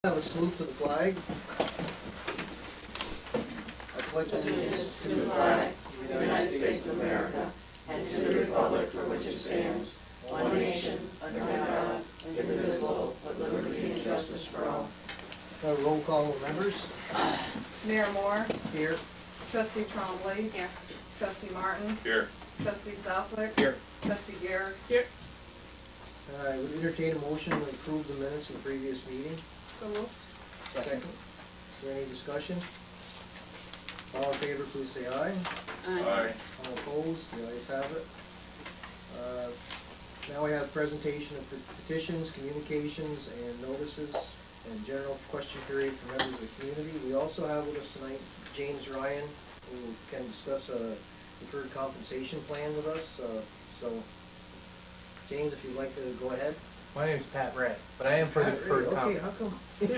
Have a salute to the flag. I pledge allegiance to the flag of the United States of America and to the republic for which it stands, one nation, under God, indivisible, with liberty and justice for all. Roll call of members. Mayor Moore. Here. Trustee Champlain. Here. Trustee Martin. Here. Trustee Southwick. Here. Trustee Garrett. Here. I would entertain a motion to approve the minutes of the previous meeting. So moved. Second. Is there any discussion? All in favor, please say aye. Aye. All opposed, the ayes have it. Now we have presentation of petitions, communications, and notices, and general question period for members of the community. We also have with us tonight James Ryan, who can discuss a deferred compensation plan with us. So, James, if you'd like to go ahead. My name's Pat Ray, but I am for the deferred Okay, comp. how come? Is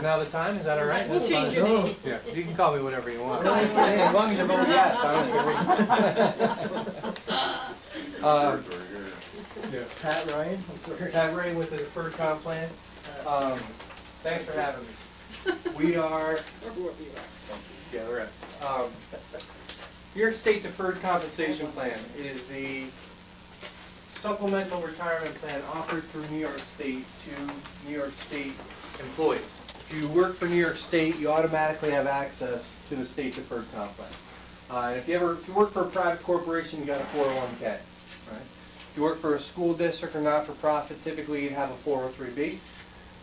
now the time? Is that all right? We'll That's change fine. your name. Yeah, you can call me whatever you want. Okay. As long as you vote yes, I don't care. Yeah. Pat Ryan, I'm sorry. Pat Ray with the deferred comp plan. Thanks for having me. We are. Yeah, right. New York State Deferred Compensation Plan is the supplemental retirement plan offered through New York State to New York State employees. If you work for New York State, you automatically have access to the state deferred comp plan. And if you work for a private corporation, you got a 401k. Right? If you work for a school district or not-for-profit, typically you have a 403b.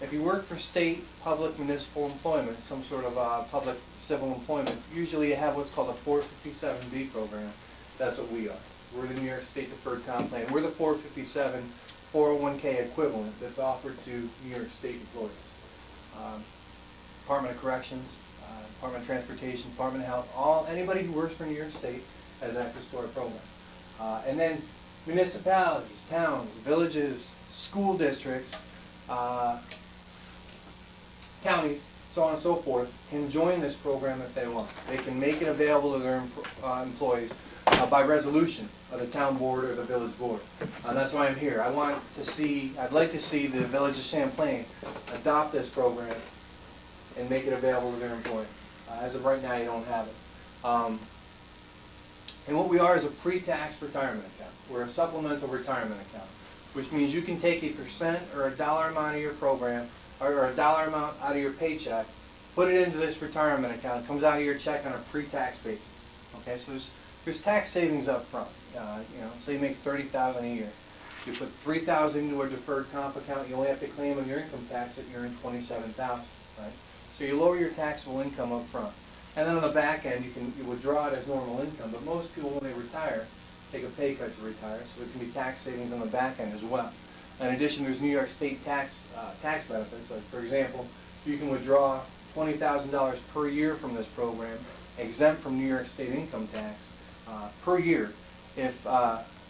If you work for state, public, municipal employment, some sort of public civil employment, usually you have what's called a 457b program. That's what we are. We're the New York State Deferred Comp Plan. We're the 457 401k equivalent that's offered to New York State employees. Department of Corrections, Department of Transportation, Department of Health, anybody who works for New York State has access to our program. And then municipalities, towns, villages, school districts, counties, so on and so forth, can join this program if they want. They can make it available to their employees by resolution of the town board or the village board. That's why I'm here. I'd like to see the village of Champlain adopt this program and make it available to their employees. As of right now, you don't have it. And what we are is a pre-tax retirement account. We're a supplemental retirement account, which means you can take a percent or a dollar amount of your program, or a dollar amount out of your paycheck, put it into this retirement account. It comes out of your check on a pre-tax basis. Okay, so there's tax savings up front. Say you make $30,000 a year. You put $3,000 into a deferred comp account. You only have to claim on your income tax that you're in $27,000. Right? So you lower your taxable income up front, and then on the back end you withdraw it as normal income. But most people, when they retire, take a pay cut to retire, so there can be tax savings on the back end as well. In addition, there's New York State tax benefits. Like, for example, you can withdraw $20,000 per year from this program, exempt from New York State income tax per year if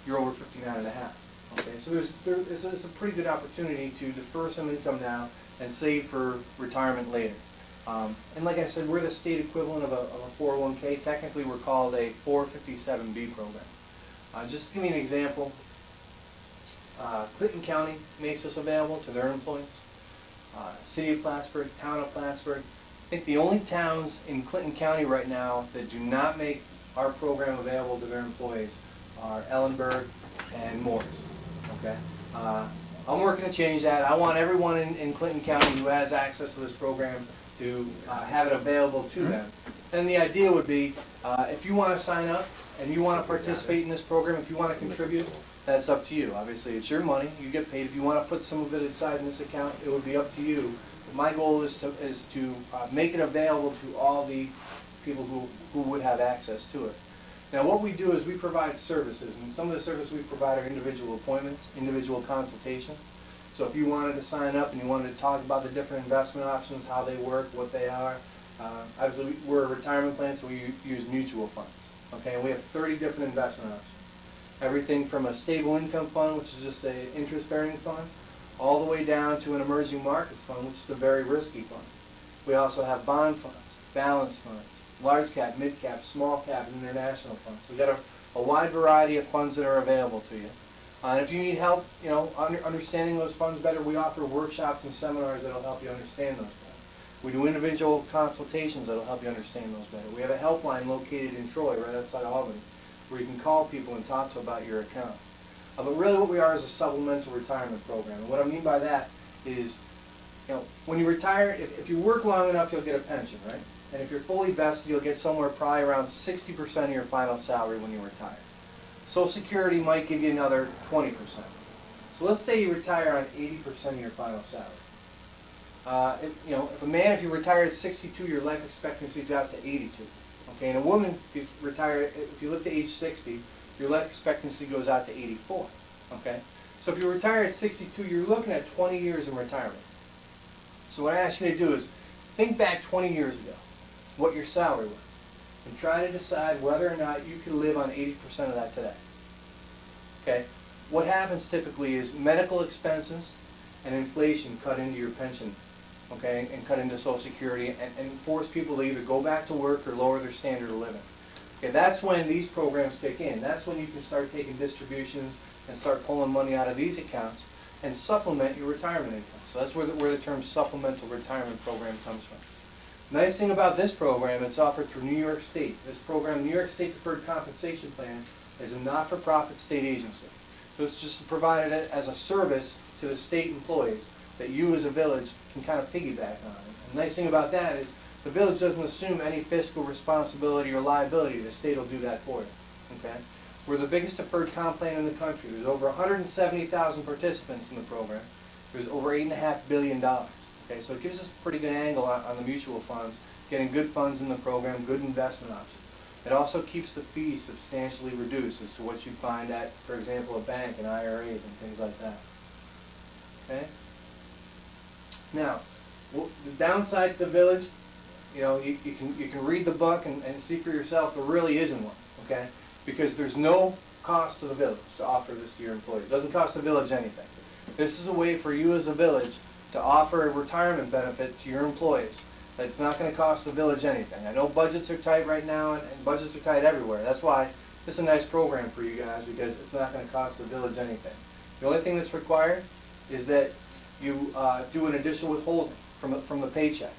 you're over 59.5. Okay, so it's a pretty good opportunity to defer some income now and save for retirement later. And like I said, we're the state equivalent of a 401k. Technically, we're called a 457b program. Just to give you an example, Clinton County makes this available to their employees. City of Plattsburgh, Town of Plattsburgh. I think the only towns in Clinton County right now that do not make our program available to their employees are Ellenburg and Morris. Okay, I'm working to change that. I want everyone in Clinton County who has access to this program to have it available to them. And the idea would be, if you want to sign up and you want to participate in this program, if you want to contribute, that's up to you. Obviously, it's your money. You get paid. If you want to put some of it aside in this account, it would be up to you. My goal is to make it available to all the people who would have access to it. Now, what we do is we provide services, and some of the services we provide are individual appointments, individual consultations. So if you wanted to sign up and you wanted to talk about the different investment options, how they work, what they are, obviously we're a retirement plan, so we use mutual funds. Okay, and we have 30 different investment options. Everything from a stable income fund, which is just an interest-bearing fund, all the way down to an emerging markets fund, which is a very risky fund. We also have bond funds, balance funds, large cap, mid cap, small cap, and international funds. So we've got a wide variety of funds that are available to you. And if you need help, understanding those funds better, we offer workshops and seminars that'll help you understand those better. We do individual consultations that'll help you understand those better. We have a helpline located in Troy, right outside of Albany, where you can call people and talk to them about your account. But really what we are is a supplemental retirement program. And what I mean by that is, when you retire, if you work long enough, you'll get a pension, right? And if you're fully vested, you'll get somewhere probably around 60% of your final salary when you retire. Social Security might give you another 20%. So let's say you retire on 80% of your final salary. If you retire at 62, your life expectancy is out to 82. Okay, and a woman, if you live to age 60, your life expectancy goes out to 84. Okay, so if you retire at 62, you're looking at 20 years in retirement. So what I ask you to do is think back 20 years ago, what your salary was, and try to decide whether or not you can live on 80% of that today. Okay, what happens typically is medical expenses and inflation cut into your pension, okay, and cut into Social Security and force people to either go back to work or lower their standard of living. Okay, that's when these programs kick in. That's when you can start taking distributions and start pulling money out of these accounts and supplement your retirement income. So that's where the term supplemental retirement program comes from. Nice thing about this program, it's offered through New York State. This program, New York State Deferred Compensation Plan, is a not-for-profit state agency. So it's just provided as a service to the state employees that you as a village can kind of piggyback on. And the nice thing about that is the village doesn't assume any fiscal responsibility or liability. The state will do that for you. Okay? We're the biggest deferred comp plan in the country. There's over 170,000 participants in the program. There's over $8.5 billion. Okay, so it gives us a pretty good angle on the mutual funds, getting good funds in the program, good investment options. It also keeps the fees substantially reduced as to what you find at, for example, a bank and IRAs and things like that. Okay? Now, the downside to the village, you can read the book and see for yourself there really isn't one, okay? Because there's no cost to the village to offer this to your employees. It doesn't cost the village anything. This is a way for you as a village to offer a retirement benefit to your employees that's not going to cost the village anything. I know budgets are tight right now, and budgets are tight everywhere. That's why this is a nice program for you guys, because it's not going to cost the village anything. The only thing that's required is that you do an additional withholding from the paycheck.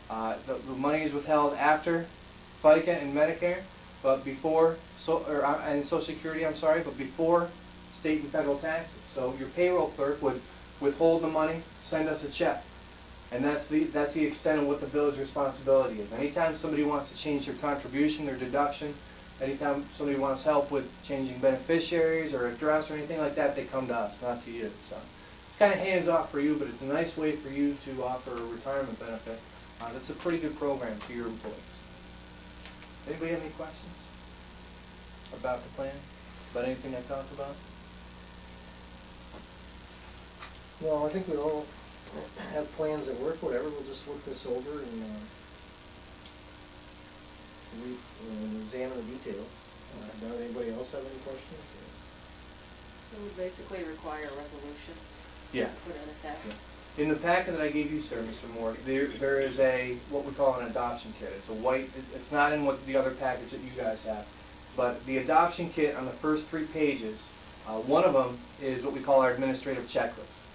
The money is withheld after FICA and Medicare, but before and Social Security, but before state and federal taxes. So your payroll clerk would withhold the money, send us a check. And that's the extent of what the village responsibility is. Anytime somebody wants to change their contribution, their deduction, anytime somebody wants help with changing beneficiaries or address or anything like that, they come to us, not to you. So it's kind of hands-off for you, but it's a nice way for you to offer a retirement benefit. That's a pretty good program to your employees. Anybody have any questions about the plan? About anything I talked about? Well, I think we all have plans that work, whatever. We'll just look this over and examine the details. Does anybody else have any questions? It would basically require a resolution. Yeah. Put in effect. Yeah. In the packet that I gave you, sir, Mr. Moore, there is what we call an adoption kit. It's a white, it's not in the other package that you guys have, but the adoption kit on the first 3 pages, one of them is what we call our administrative checklist.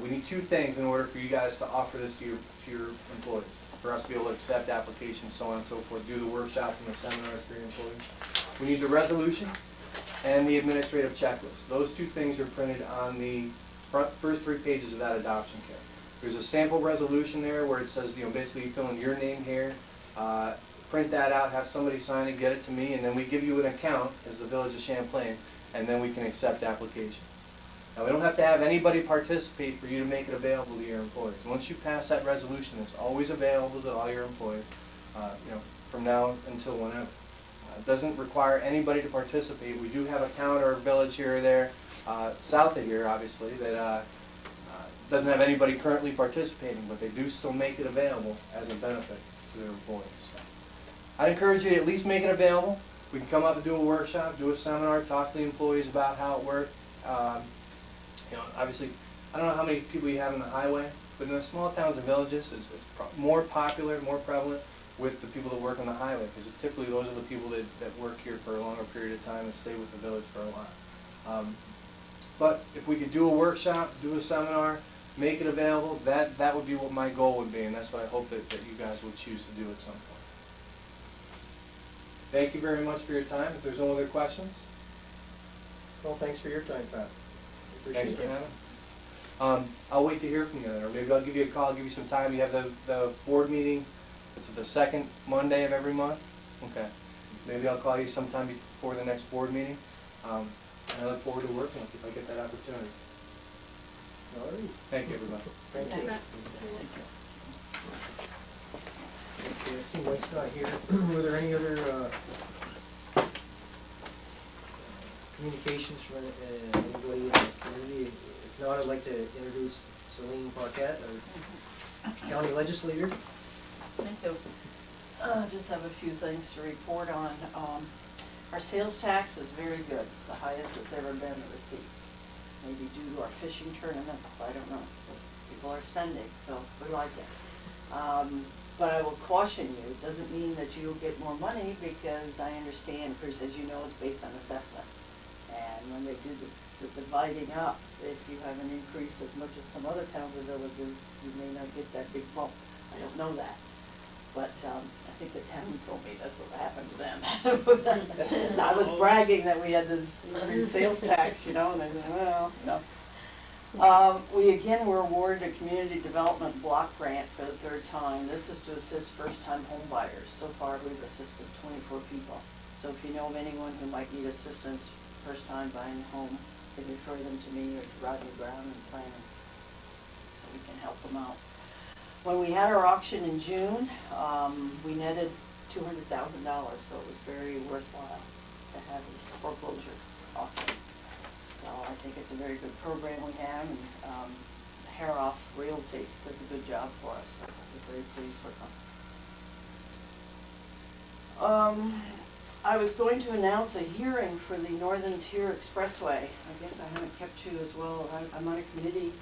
We need 2 things in order for you guys to offer this to your employees, for us to be able to accept applications, so on and so forth, do the workshops and the seminars for your employees. We need the resolution and the administrative checklist. Those 2 things are printed on the first 3 pages of that adoption kit. There's a sample resolution there where it says, basically you fill in your name here, print that out, have somebody sign it, get it to me, and then we give you an account as the Village of Champlain, and then we can accept applications. Now, we don't have to have anybody participate for you to make it available to your employees. Once you pass that resolution, it's always available to all your employees, from now until whenever. It doesn't require anybody to participate. We do have a town or a village here or there, south of here, obviously, that doesn't have anybody currently participating, but they do still make it available as a benefit to their employees. So I'd encourage you to at least make it available. We can come up and do a workshop, do a seminar, talk to the employees about how it works. Obviously, I don't know how many people you have on the highway, but in the small towns and villages, it's more popular, more prevalent with the people that work on the highway, because typically those are the people that work here for a longer period of time and stay with the village for a while. But if we could do a workshop, do a seminar, make it available, that would be what my goal would be, and that's what I hope that you guys would choose to do at some point. Thank you very much for your time. If there's no other questions? Well, thanks for your time, Pat. Appreciate Thanks for it. having me. I'll wait to hear from you then, or maybe I'll give you a call, give you some time. You have the board meeting, it's the second Monday of every month? Okay. Maybe I'll call you sometime before the next board meeting. And I look forward to working with you if I get that opportunity. All right. Thank you, everybody. Thank you. Okay, I see Mike's not here. Were there any other communications from anybody in the community? If not, I'd like to introduce Celine Parquette, our county legislator. Thank you. Just have a few things to report on. Our sales tax is very good. It's the highest it's ever been, the receipts. Maybe due to our fishing tournaments, I don't know. People are spending, so we like it. But I will caution you, it doesn't mean that you'll get more money, because I understand, of course, as you know, it's based on assessment. And when they do the dividing up, if you have an increase as much as some other towns or villages, you may not get that big bump. I don't know that. But I think the town told me that's what happened to them. I was bragging that we had this increased sales tax, you know, and they said, well, no. We again were awarded a community development block grant for the third time. This is to assist first-time home buyers. So far, we've assisted 24 people. So if you know of anyone who might need assistance first time buying a home, you can refer them to me or to Rodney Brown and planning, so we can help them out. When we had our auction in June, we netted $200,000, so it was very worthwhile to have this foreclosure auction. So I think it's a very good program we have, and Hair-Off Realty does a good job for us. So we're very pleased with them. I was going to announce a hearing for the Northern Tier Expressway. I guess I haven't kept you as well. I'm on a committee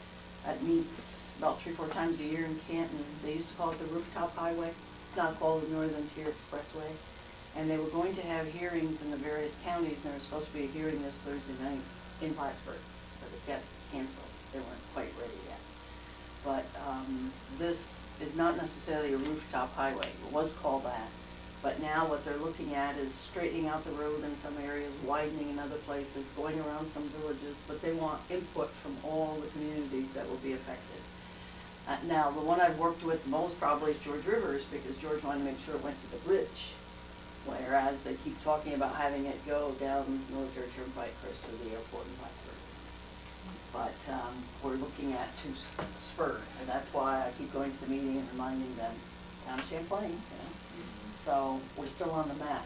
that meets about 3-4 times a year in Canton. They used to call it the Rooftop Highway. It's now called the Northern Tier Expressway. And they were going to have hearings in the various counties, and there was supposed to be a hearing this Thursday night in Plattsburgh, but it got canceled. They weren't quite ready yet. But this is not necessarily a rooftop highway. It was called that. But now what they're looking at is straightening out the road in some areas, widening in other places, going around some villages, but they want input from all the communities that will be affected. Now, the one I've worked with most probably is George Rivers, because George wanted to make sure it went to the bridge, whereas they keep talking about having it go down Military Turnpike across to the airport in Plattsburgh. But we're looking at to spur, and that's why I keep going to the meeting and reminding them, town Champlain, you know. So we're still on the map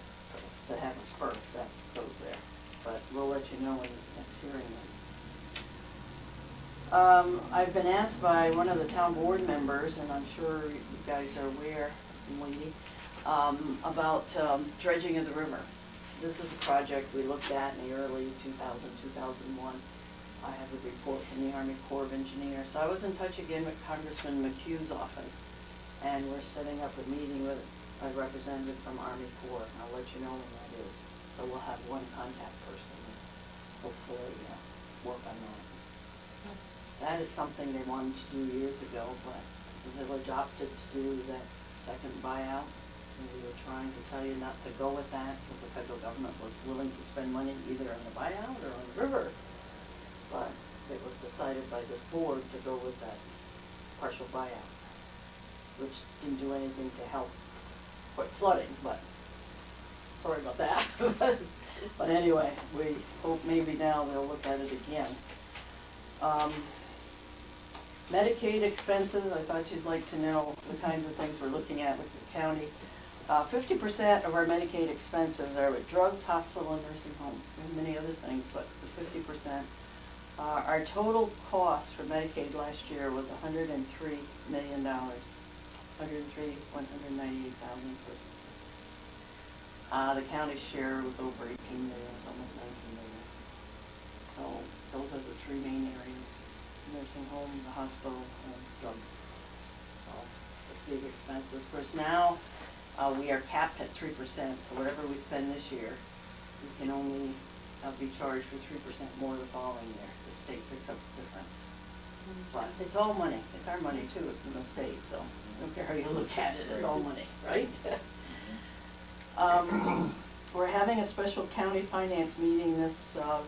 to have a spur that goes there, but we'll let you know when the next hearing is. I've been asked by one of the town board members, and I'm sure you guys are aware, Wendy, about dredging of the river. This is a project we looked at in the early 2001. I have a report from the Army Corps of Engineers. So I was in touch again with Congressman McHugh's office, and we're setting up a meeting with a representative from Army Corps. I'll let you know when that is. So we'll have one contact person and hopefully work on that. That is something they wanted to do years ago, but the village opted to do that second buyout. And we were trying to tell you not to go with that, because the federal government was willing to spend money either on the buyout or on the river. But it was decided by this board to go with that partial buyout, which didn't do anything to help quit flooding, but sorry about that. But anyway, we hope maybe now they'll look at it again. Medicaid expenses, I thought you'd like to know the kinds of things we're looking at with the county. 50% of our Medicaid expenses are with drugs, hospital, and nursing home. We have many other things, but the 50%. Our total cost for Medicaid last year was $103 million. 198,000 persons. The county's share was over 18 million, it's almost 19 million. So those are the three main areas: nursing home, the hospital, and drugs. So it's big expenses. Of course, now we are capped at 3%. So whatever we spend this year, we can only be charged for 3% more the following year. The state picked up the difference. But it's all money. It's our money too, it's from the state, so I don't care how you look at it, it's all money, right? We're having a special county finance meeting this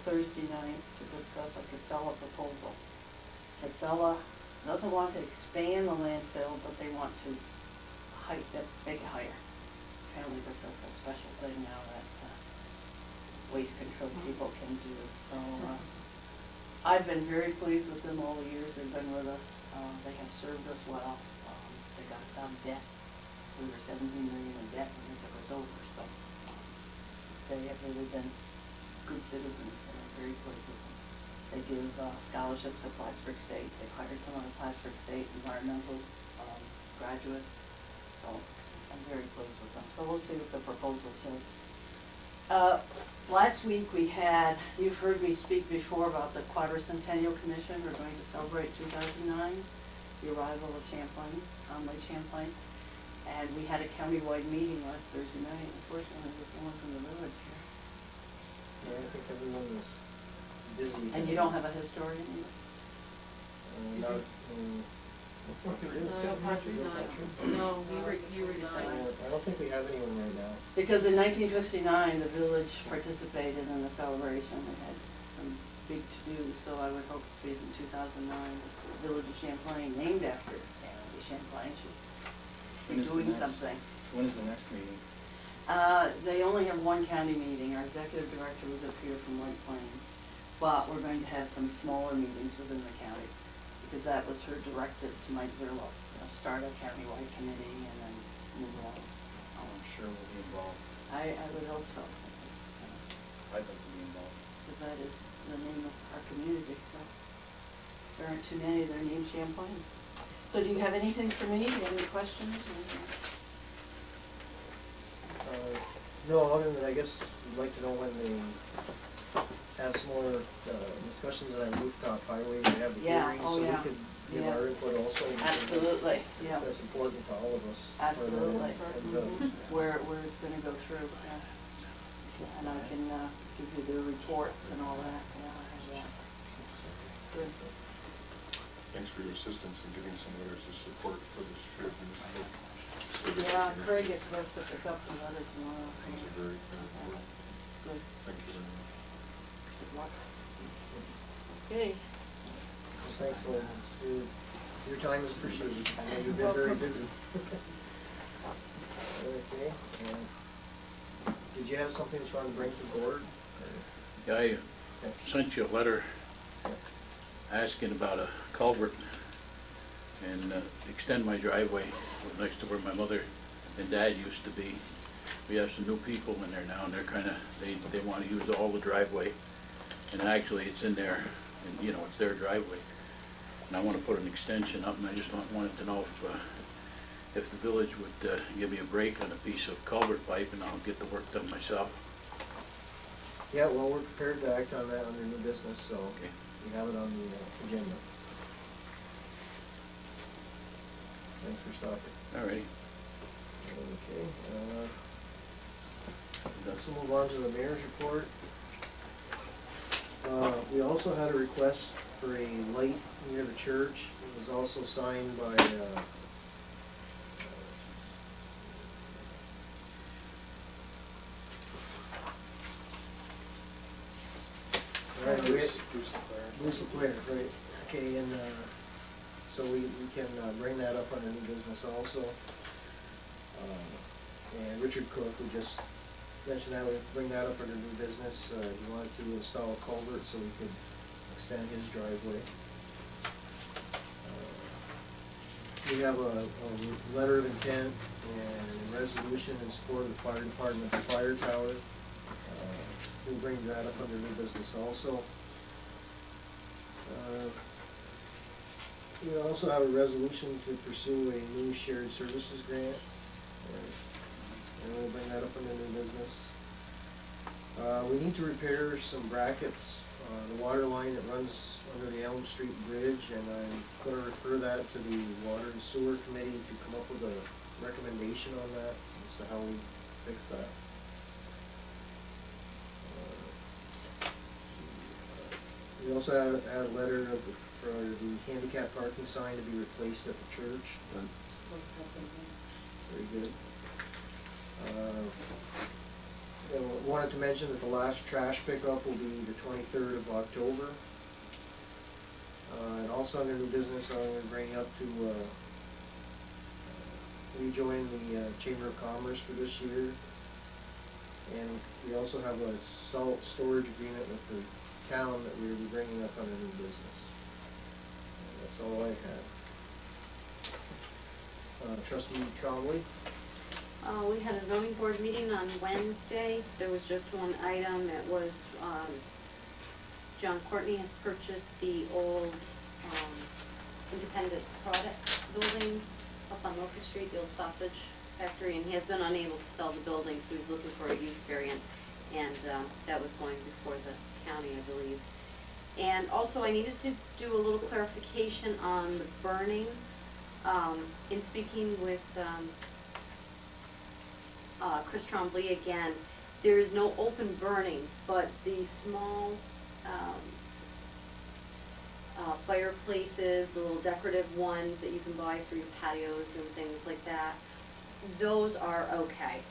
Thursday night to discuss a Casella proposal. Casella doesn't want to expand the landfill, but they want to make it higher. Apparently there's a special thing now that waste control people can do. So I've been very pleased with them all the years they've been with us. They have served us well. They got us out of debt. We were 17 million in debt when they took us over. So they have really been good citizens, and I'm very pleased with them. They give scholarships at Plattsburgh State. They've hired some of the Plattsburgh State environmental graduates. So I'm very pleased with them. So we'll see what the proposal says. Last week you've heard me speak before about the Quadricentennial Commission. We're going to celebrate 2009, the arrival of Champlain, Lake Champlain. And we had a countywide meeting last Thursday night. Unfortunately, there was no one from the village here. Yeah, I think everyone was busy. And you don't have a historian either? Not, No, you resigned. I don't think we have anyone right now. Because in 1959, the village participated in the celebration. We had some big to-dos, so I would hope in 2009, the village of Champlain, named after Sandy Champlain, should be doing something. When is the next meeting? They only have one county meeting. Our executive director was up here from White Plains. But we're going to have some smaller meetings within the county, because that was her directive to Mike Zerlo. Start a countywide committee and then move on. I'm sure we'll be involved. I would hope so. I'd like to be involved. Because that is the name of our community, so there aren't too many that are named Champlain. So do you have anything for me? Do you have any questions? No, other than I guess we'd like to know when they have some more discussions on rooftop highway, they have the Yeah, hearings, oh, so yeah. we could give our Yes. input also. Absolutely, yeah. That's important to all of us. Absolutely. And, Where it's going to go through, yeah. And I can give you the reports and all that, yeah, I have that. Good. Thanks for your assistance in getting some letters of support for this trip. Yeah, Craig is supposed to pick up some letters tomorrow. Those are very, very important. Good. Thank you very much. Good luck. Okay. Thanks, Lynn. Your time is appreciated. I know you've been very busy. Okay. Did you have something that you wanted to bring to the board? Yeah, I sent you a letter asking about a culvert and extend my driveway next to where my mother and dad used to be. We have some new people in there now, and they're they want to use all the driveway, and actually it's in there, and it's their driveway. And I want to put an extension up, and I just wanted to know if the village would give me a break on a piece of culvert pipe, and I'll get the work done myself. Yeah, well, we're prepared to act on that under new business, so Okay. we have it on the agenda. Thanks for stopping. All right. Okay. Let's move on to the mayor's report. We also had a request for a light near the church. It was also signed by Bruce LeClaire, right. Okay, and so we can bring that up under new business also. And Richard Cook, we just mentioned that, we'd bring that up under new business. He wanted to install a culvert so we could extend his driveway. We have a letter of intent and a resolution in support of the fire department's fire tower. We'll bring that up under new business also. We also have a resolution to pursue a new shared services grant. And we'll bring that up under new business. We need to repair some brackets, the water line that runs under the Elm Street Bridge, and I'm going to refer that to the Water and Sewer Committee to come up with a recommendation on that as to how we fix that. We also had a letter for the handicap parking sign to be replaced at the church. Very good. Wanted to mention that the last trash pickup will be the 23rd of October. And also under new business, I'm going to bring up to rejoin the Chamber of Commerce for this year. And we also have a salt storage agreement with the town that we will be bringing up under new business. And that's all I have. Trustee Trombley? We had a zoning board meeting on Wednesday. There was just one item. It was, John Courtney has purchased the old independent product building up on Locust Street, the old sausage factory, and he has been unable to sell the building, so he's looking for a use variance, and that was going before the county, I believe. And also, I needed to do a little clarification on the burning. In speaking with Chris Trombley again, there is no open burning, but the small fireplaces, the little decorative ones that you can buy for your patios and things like that, those are okay.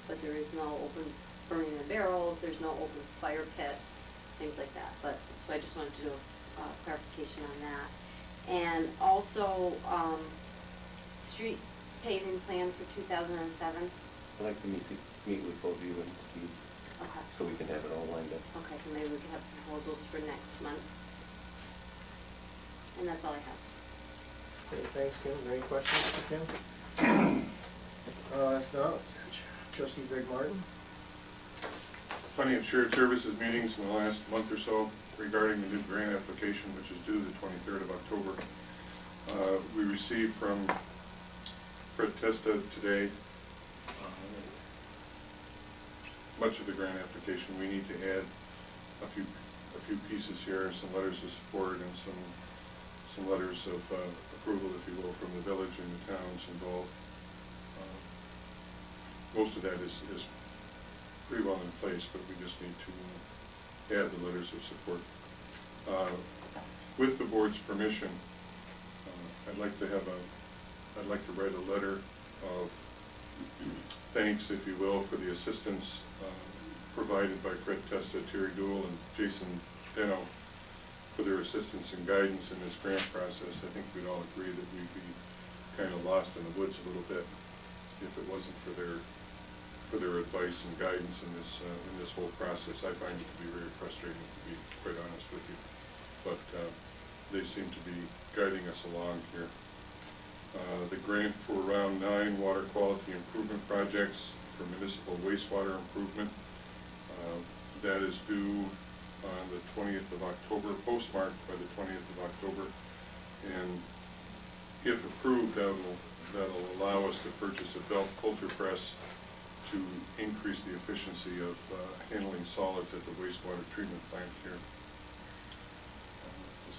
But there is no open burning in the barrels, there's no open fire pits, things like that. But, so I just wanted to do a clarification on that. And also, street paving plan for 2007. I'd like to meet with both of you and Steve, Okay. so we can have it all lined up. Okay, so maybe we can have proposals for next month. And that's all I have. Okay, thanks, Kim. Are there any questions for Kim? If not, Trustee Greg Martin? Planning and Shared Services meetings in the last month or so regarding the new grant application, which is due the 23rd of October. We received from Festa today much of the grant application. We need to add a few pieces here, some letters of support and some letters of approval, if you will, from the village and the towns involved. Most of that is pretty well in place, but we just need to add the letters of support. With the board's permission, I'd like to write a letter of thanks, if you will, for the assistance provided by Fred Testa, Terry Dool, and Jason Deno for their assistance and guidance in this grant process. I think we'd all agree that we'd be kind of lost in the woods a little bit if it wasn't for their advice and guidance in this whole process. I find it to be very frustrating, to be quite honest with you, but they seem to be guiding us along here. The grant for Round 9 water quality improvement projects for municipal wastewater improvement, that is due on the 20th of October, postmarked by the 20th of October, and if approved, that'll allow us to purchase a belt filter press to increase the efficiency of handling solids at the wastewater treatment plant here.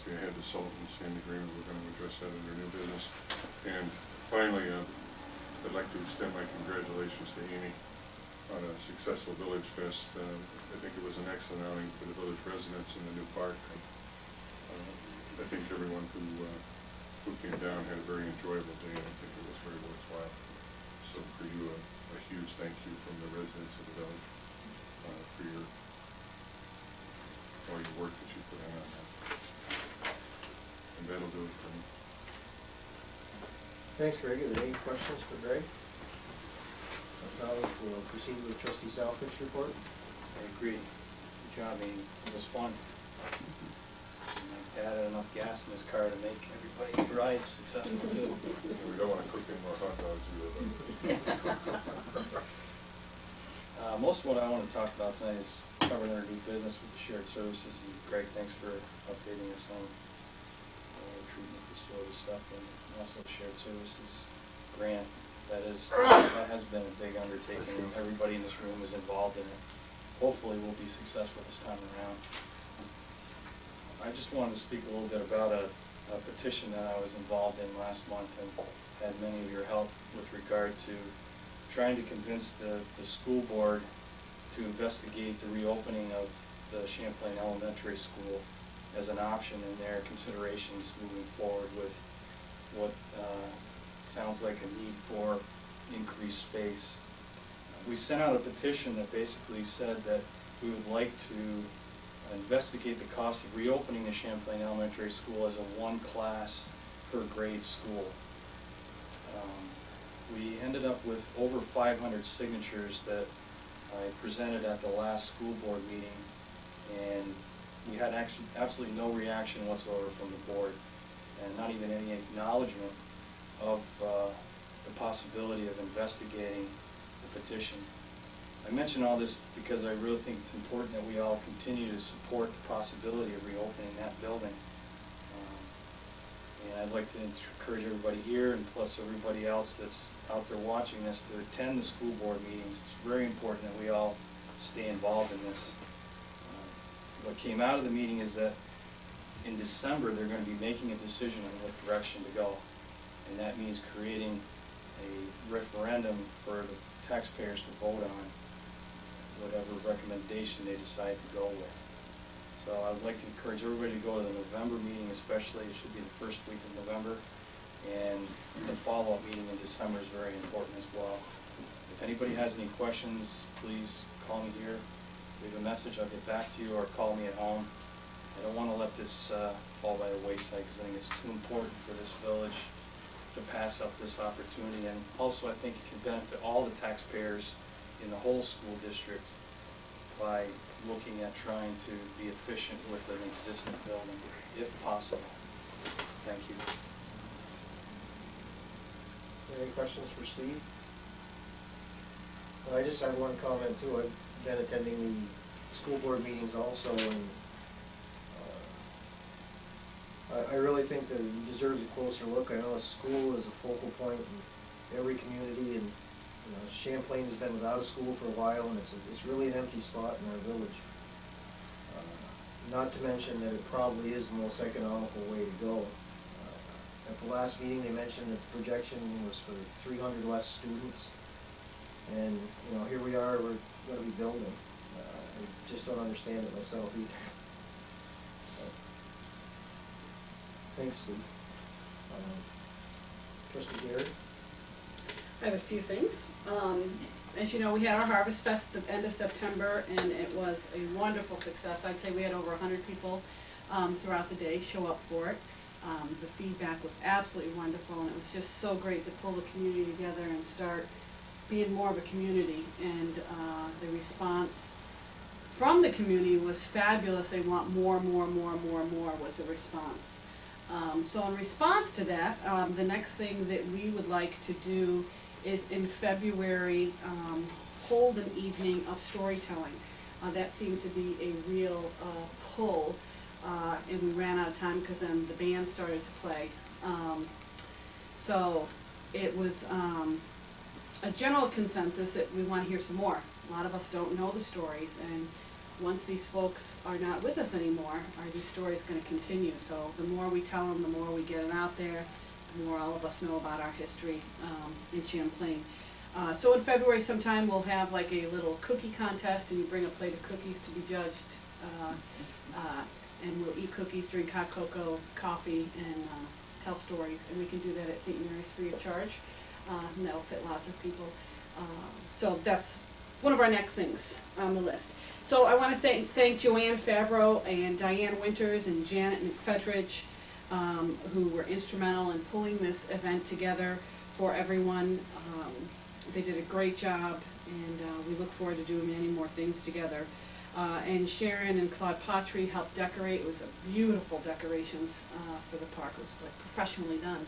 I had the salt and sand agreement. We're going to address that under new business. And finally, I'd like to extend my congratulations to Amy on a successful Village Fest. I think it was an excellent outing for the village residents in the new park. I think everyone who came down had a very enjoyable day, and I think it was very worthwhile. So for you, a huge thank you from the residents of the village for all your work that you put in on that. And that'll do it for me. Thanks, Greg. Are there any questions for Greg? If not, we'll proceed with Trustee Southwick's report. I agree. Good job, Amy. It was fun. And my dad had enough gas in his car to make everybody's ride successful too. We don't want to cook any more hot dogs either. Most of what I want to talk about tonight is covering our new business with the shared services. And Greg, thanks for updating us on treatment facility stuff, and also shared services grant. That has been a big undertaking. Everybody in this room is involved in it. Hopefully we'll be successful this time around. I just wanted to speak a little bit about a petition that I was involved in last month and had many of your help with regard to trying to convince the school board to investigate the reopening of the Champlain Elementary School as an option in their considerations moving forward with what sounds like a need for increased space. We sent out a petition that basically said that we would like to investigate the cost of reopening the Champlain Elementary School as a one class per grade school. We ended up with over 500 signatures that I presented at the last school board meeting, and we had actually absolutely no reaction whatsoever from the board, and not even any acknowledgement of the possibility of investigating the petition. I mention all this because I really think it's important that we all continue to support the possibility of reopening that building. And I'd like to encourage everybody here, and plus everybody else that's out there watching this, to attend the school board meetings. It's very important that we all stay involved in this. What came out of the meeting is that in December they're going to be making a decision on what direction to go. And that means creating a referendum for the taxpayers to vote on whatever recommendation they decide to go with. So I'd like to encourage everybody to go to the November meeting especially. It should be the first week of November. And the follow-up meeting in December is very important as well. If anybody has any questions, please call me here, leave a message, I'll get back to you, or call me at home. I don't want to let this fall by the wayside, because I think it's too important for this village to pass up this opportunity. And also I think it can benefit all the taxpayers in the whole school district by looking at trying to be efficient with an existing building, if possible. Thank you. Any questions for Steve? Well, I just have one comment too. I've been attending the school board meetings also, and I really think that it deserves a closer look. I know a school is a focal point in every community, and Champlain has been without a school for a while, and it's really an empty spot in our village. Not to mention that it probably is the most economical way to go. At the last meeting, they mentioned that the projection was for 300 less students, and here we are. We're going to be building. I just don't understand it myself either. Thanks, Steve. Trustee Garrett? I have a few things. As you know, we had our Harvest Fest at the end of September, and it was a wonderful success. I'd say we had over 100 people throughout the day show up for it. The feedback was absolutely wonderful, and it was just so great to pull the community together and start being more of a community. And the response from the community was fabulous. They want more was the response. So in response to that, the next thing that we would like to do is in February hold an evening of storytelling. That seemed to be a real pull, and we ran out of time because then the band started to play. So it was a general consensus that we want to hear some more. A lot of us don't know the stories, and once these folks are not with us anymore, are these stories going to continue? So the more we tell them, the more we get them out there, the more all of us know about our history in Champlain. So in February sometime we'll have like a little cookie contest, and you bring a plate of cookies to be judged, and we'll eat cookies, drink hot cocoa, coffee, and tell stories, and we can do that at St. Mary's free of charge, and that'll fit lots of people. So that's one of our next things on the list. So I want to thank Joanne Favreau and Diane Winters and Janet McFetridge, who were instrumental in pulling this event together for everyone. They did a great job, and we look forward to doing many more things together. And Sharon and Claude Patry helped decorate. It was a beautiful decorations for the park. It was like professionally done.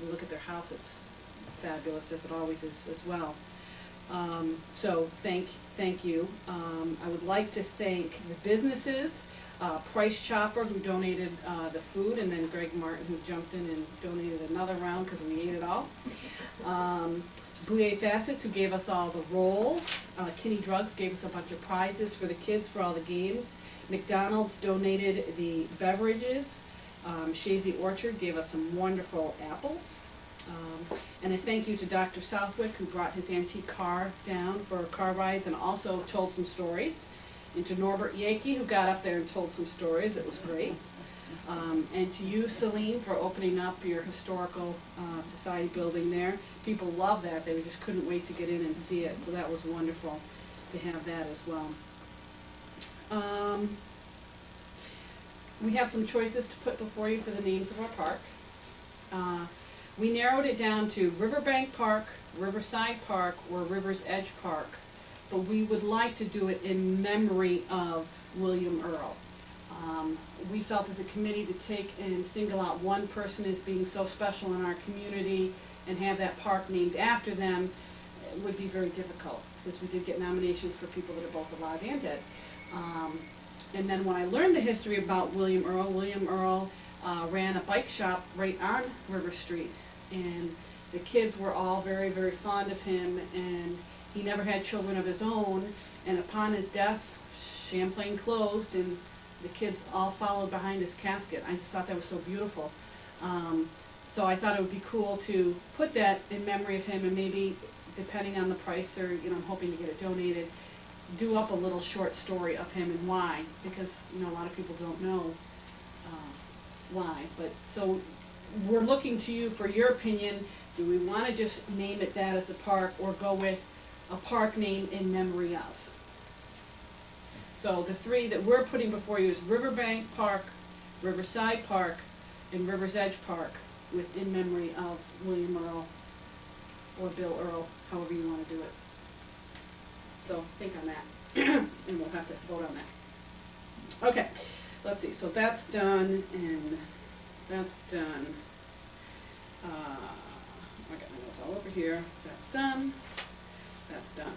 You look at their house, it's fabulous, as it always is as well. So thank you. I would like to thank the businesses, Price Chopper, who donated the food, and then Greg Martin, who jumped in and donated another round because we ate it all. Bouillet Facets, who gave us all the rolls. Kinney Drugs gave us a bunch of prizes for the kids for all the games. McDonald's donated the beverages. Shazy Orchard gave us some wonderful apples. And a thank you to Dr. Southwick, who brought his antique car down for car rides and also told some stories. And to Norbert Yankee, who got up there and told some stories, it was great. And to you, Celine, for opening up your historical society building there. People love that. They just couldn't wait to get in and see it, so that was wonderful to have that as well. We have some choices to put before you for the names of our park. We narrowed it down to Riverbank Park, Riverside Park, or River's Edge Park, but we would like to do it in memory of William Earl. We felt as a committee to take and single out one person as being so special in our community and have that park named after them would be very difficult, because we did get nominations for people that are both alive and dead. And then when I learned the history about William Earl ran a bike shop right on River Street, and the kids were all very, very fond of him, and he never had children of his own, and upon his death, Champlain closed, and the kids all followed behind his casket. I just thought that was so beautiful. So I thought it would be cool to put that in memory of him, and maybe, depending on the price, or, you know, I'm hoping to get it donated, do up a little short story of him and why, because, you know, a lot of people don't know why. But, so, we're looking to you for your opinion. Do we want to just name it that as a park, or go with a park name in memory of? So the three that we're putting before you is Riverbank Park, Riverside Park, and River's Edge Park, with in memory of William Earl, or Bill Earl, however you want to do it. So think on that, and we'll have to vote on that. Okay, let's see, so that's done, and that's done. I got my notes all over here. That's done. That's done.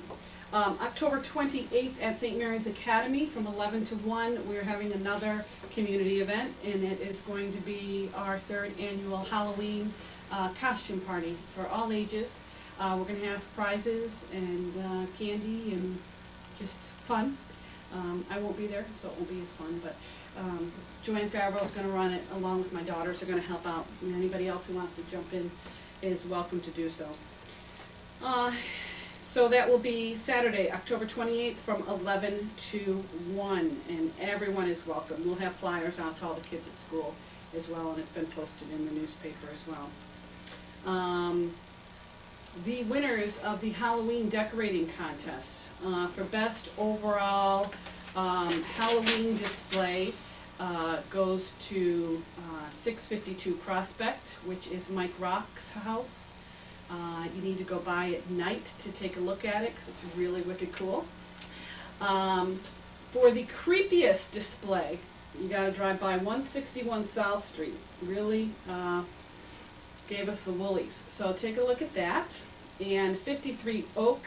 October 28th at St. Mary's Academy from 11 to 1, we're having another community event, and it is going to be our 3rd annual Halloween costume party for all ages. We're going to have prizes and candy and just fun. I won't be there, so it won't be as fun, but Joanne Faribault is going to run it, along with my daughters are going to help out, and anybody else who wants to jump in is welcome to do so. So that will be Saturday, October 28th from 11 to 1, and everyone is welcome. We'll have flyers out to all the kids at school as well, and it's been posted in the newspaper as well. The winners of the Halloween decorating contest for best overall Halloween display goes to 652 Prospect, which is Mike Rock's house. You need to go by at night to take a look at it, because it's really wicked cool. For the creepiest display, you got to drive by 161 South Street. Really gave us the woolies. So take a look at that. And 53 Oak,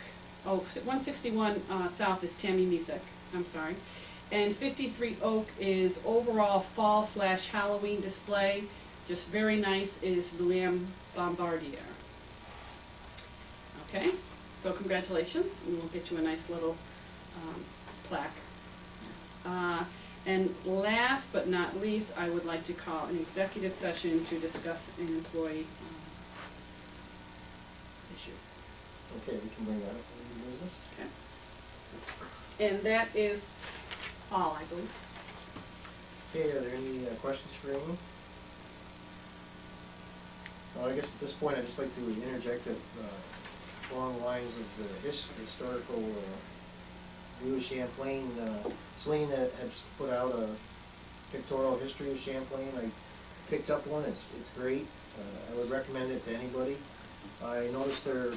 161 South is Tammy Misek, I'm sorry. And 53 Oak is overall fall/Halloween display. Just very nice, is Luann Bombardier. Okay, so congratulations, and we'll get you a nice little plaque. And last but not least, I would like to call an executive session to discuss an employee issue. Okay, we can bring that up in the business. Okay. And that is all, I believe. Okay, are there any questions for Amy? Well, I guess at this point, I'd just like to interject that along the lines of the historical view of Champlain. Celine has put out a pictorial history of Champlain. I picked up one. It's great. I would recommend it to anybody. I noticed they're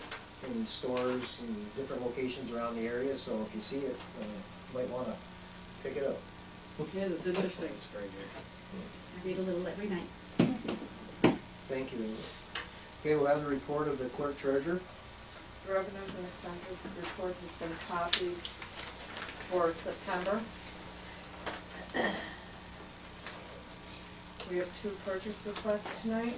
in stores in different locations around the area, so if you see it, you might want to pick it up. Yeah, that's interesting. It's very good. I read a little every night. Thank you, Amy. Okay, we'll have the report of the clerk treasurer. Revenues and expenses reports has been copied for September. We have 2 purchase requests tonight.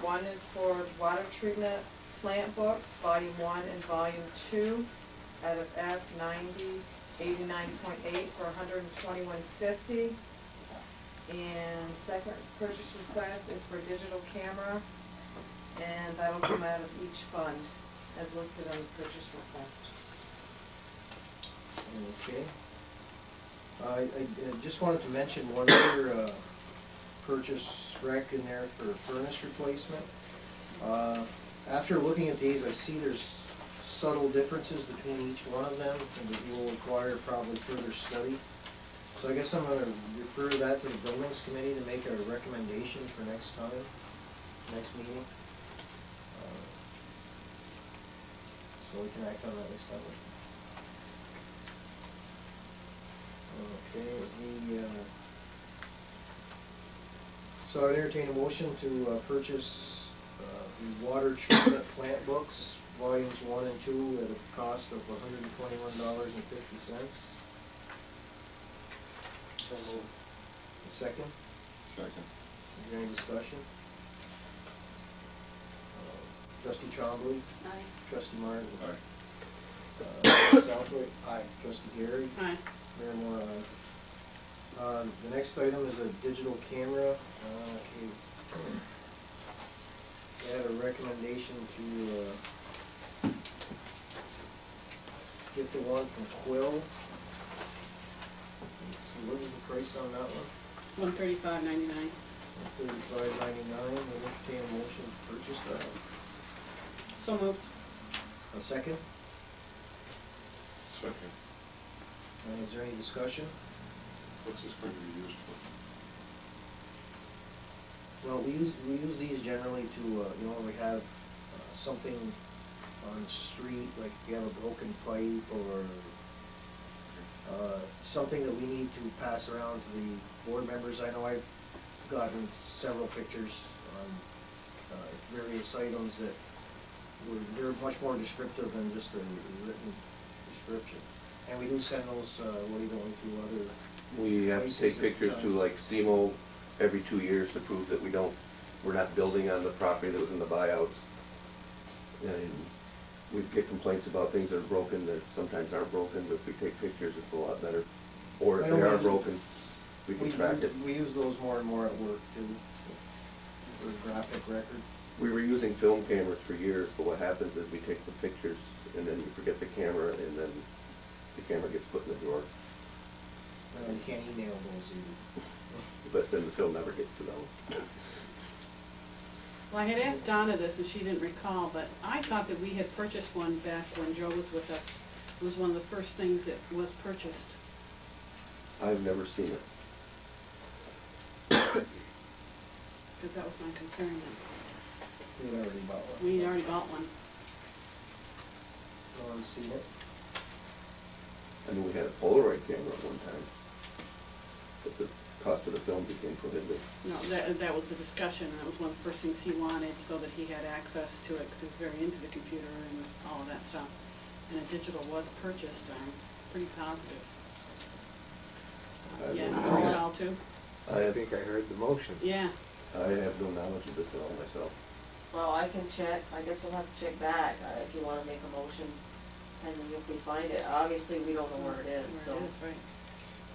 One is for water treatment plant books, volume 1 and volume 2, out of F 9089.8 for $121.50. And second purchase request is for digital camera, and that'll come out of each fund as listed on the purchase request. Okay. I just wanted to mention one other purchase rec in there for furnace replacement. After looking at these, I see there's subtle differences between each one of them, and it will require probably further study. So I guess I'm gonna refer that to the buildings committee to make a recommendation for next time, next meeting. So we can act on that next time. Okay, so I entertain a motion to purchase the water treatment plant books, volumes 1 and 2, at a cost of $121.50. So moved. A second? Second. Is there any discussion? Trustee Trombley? Aye. Trustee Martin? Aye. Southwick? Aye. Trustee Gary? Aye. Mayor Moore, aye. The next item is a digital camera. We had a recommendation to get the one from Quill. Let's see, what is the price on that one? $135.99. $35.99. We entertain a motion to purchase that. So moved. A second? Second. Is there any discussion? What's this going to be used for? Well, we use these generally to, you know, we have something on the street, like if you have a broken pipe or something that we need to pass around to the board members. I know I've gotten several pictures on various items that they're much more descriptive than just a written description. And we do send those, Woody, going to other We have to places take at pictures the to time. like SEMO every 2 years to prove that we're not building on the property that was in the buyouts. And we get complaints about things that are broken that sometimes aren't broken, but if we take pictures, it's a lot better. Or if I they know are we- broken, we can track it. We use those more and more at work too, for graphic record. We were using film cameras for years, but what happens is we take the pictures and then you forget the camera and then the camera gets put in the drawer. You can't email those either. But then the film never gets to them. Well, I had asked Donna this and she didn't recall, but I thought that we had purchased one back when Joe was with us. It was one of the first things that was purchased. I've never seen it. Because that was my concern then. We already bought one. We already bought one. No one's seen it. I mean, we had a Polaroid camera at one time, but the cost of the film became prohibitive. No, that was the discussion. That was one of the first things he wanted so that he had access to it because he was very into the computer and all of that stuff. And a digital was purchased, I'm pretty positive. Yeah, roll it all too? I think I heard the motion. Yeah. have no knowledge of this at all myself. Well, I can check, I guess we'll have to check back, if you wanna make a motion, and then if we find it, obviously, we don't know where it is, so. Where it is,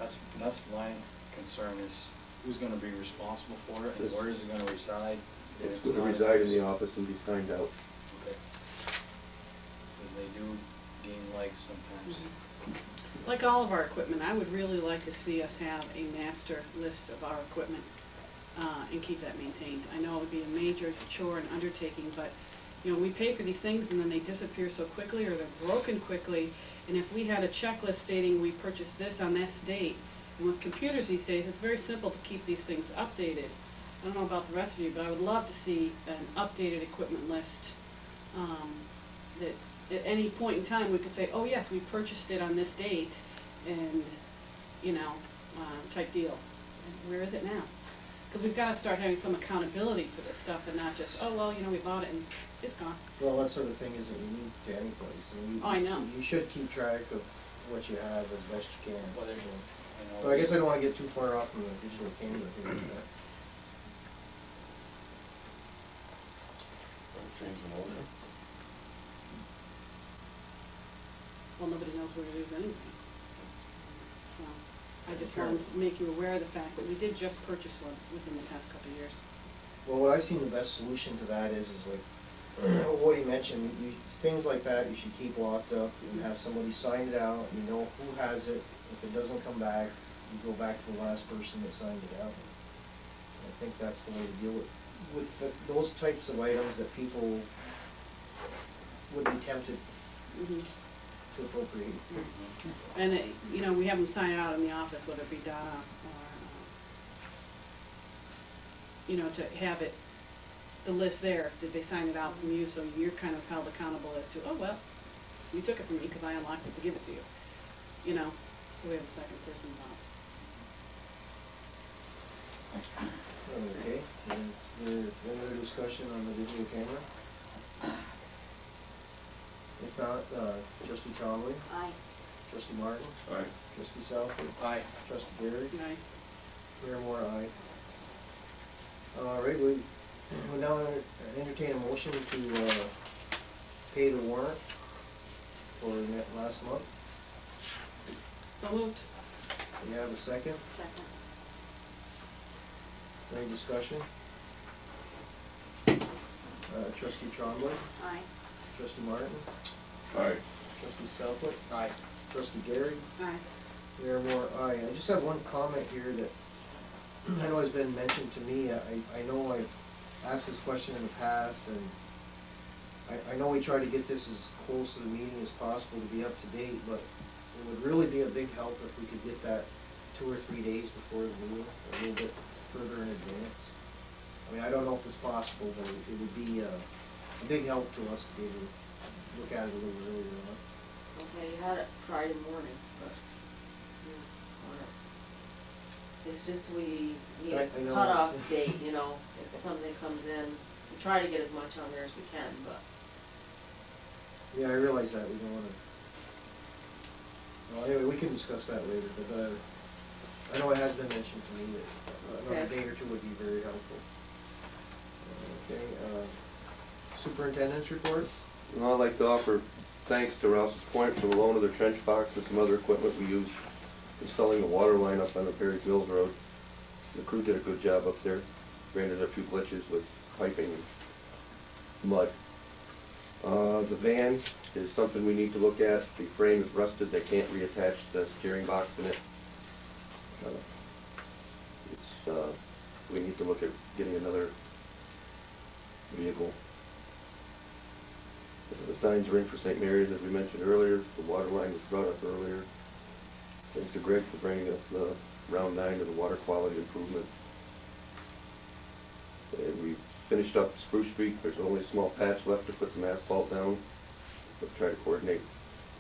right. That's my concern is who's gonna be responsible for it and This- where is it gonna reside? if It's going to not reside in us? the office and be signed out. Okay. Because they do gain legs sometimes. Like all of our equipment, I would really like to see us have a master list of our equipment and keep that maintained. I know it would be a major chore and undertaking, but, you know, we pay for these things and then they disappear so quickly or they're broken quickly. And if we had a checklist stating we purchased this on this date, and with computers these days, it's very simple to keep these things updated. I don't know about the rest of you, but I would love to see an updated equipment list that at any point in time, we could say, oh yes, we purchased it on this date, and, you know, type deal. And where is it now? Because we've got to start having some accountability for this stuff and not just, oh, well, you know, we bought it and it's gone. Well, that sort of thing isn't unique to any place. And Oh, I know. You should keep track of what you have as best you can. Well, there's So I guess I don't want to get too far off from the digital camera thing like that. Change the motion. Well, nobody knows where it is anyway. So I just wanted to make you aware of the fact that we did just purchase one within the past couple of years. Well, what I've seen the best solution to that is like, what he mentioned, things like that you should keep locked up, and have somebody sign it out, you know who has it. If it doesn't come back, you go back to the last person that signed it out. I think that's the way to deal with those types of items that people would be tempted Mhm. to appropriate. And, you know, we have them sign it out in the office, whether it be Donna or, you know, to have it, the list there, did they sign it out from you, so you're kind of held accountable as to, oh, well, you took it from me because I unlocked it to give it to you. You know, so we have a second person involved. Okay, is there any other discussion on the video camera? If not, trustee Trombley, Aye. trustee Martin, Aye. trustee Southwood, Aye. trustee Garrett, Aye. Mayor Moore, aye. All right, we now entertain a motion to pay the warrant for last month. So moved. Do you have a second? Second. Any discussion? Trustee Trombley, Aye. trustee Martin, Aye. trustee Southwood, Aye. trustee Gary, Aye. Mayor Moore, aye. I just have one comment here that I know has been mentioned to me. I know I've asked this question in the past, and I know we try to get this as close to the meeting as possible to be up to date, but it would really be a big help if we could get that 2 or 3 days before the meeting, a little bit further in advance. I mean, I don't know if it's possible, but it would be a big help to us to be able to look at it a little earlier on. Okay, you had it Friday morning, but, it's just we need I a know cutoff it's- date, you know, if something comes in, we try to get as much on there as we can, but. Yeah, I realize that, we don't wanna... Well, anyway, we can discuss that later, but, I know it has been mentioned to me that another Okay. day or two would be very helpful. Okay, superintendent's report? Well, I'd like to offer thanks to Rouse's Point for the loan of their trench box and some other equipment we used installing the water line up on the Perry Mills Road. The crew did a good job up there. Granted, a few glitches with piping and mud. The van is something we need to look at. The frame is rusted. They can't reattach the steering box in it. We need to look at getting another vehicle. The signs are in for St. Mary's, as we mentioned earlier. The water line was brought up earlier. Thanks to Greg for bringing up the round 9 of the water quality improvement. And we finished up Spruce Street. There's only a small patch left to put some asphalt down. We'll try to coordinate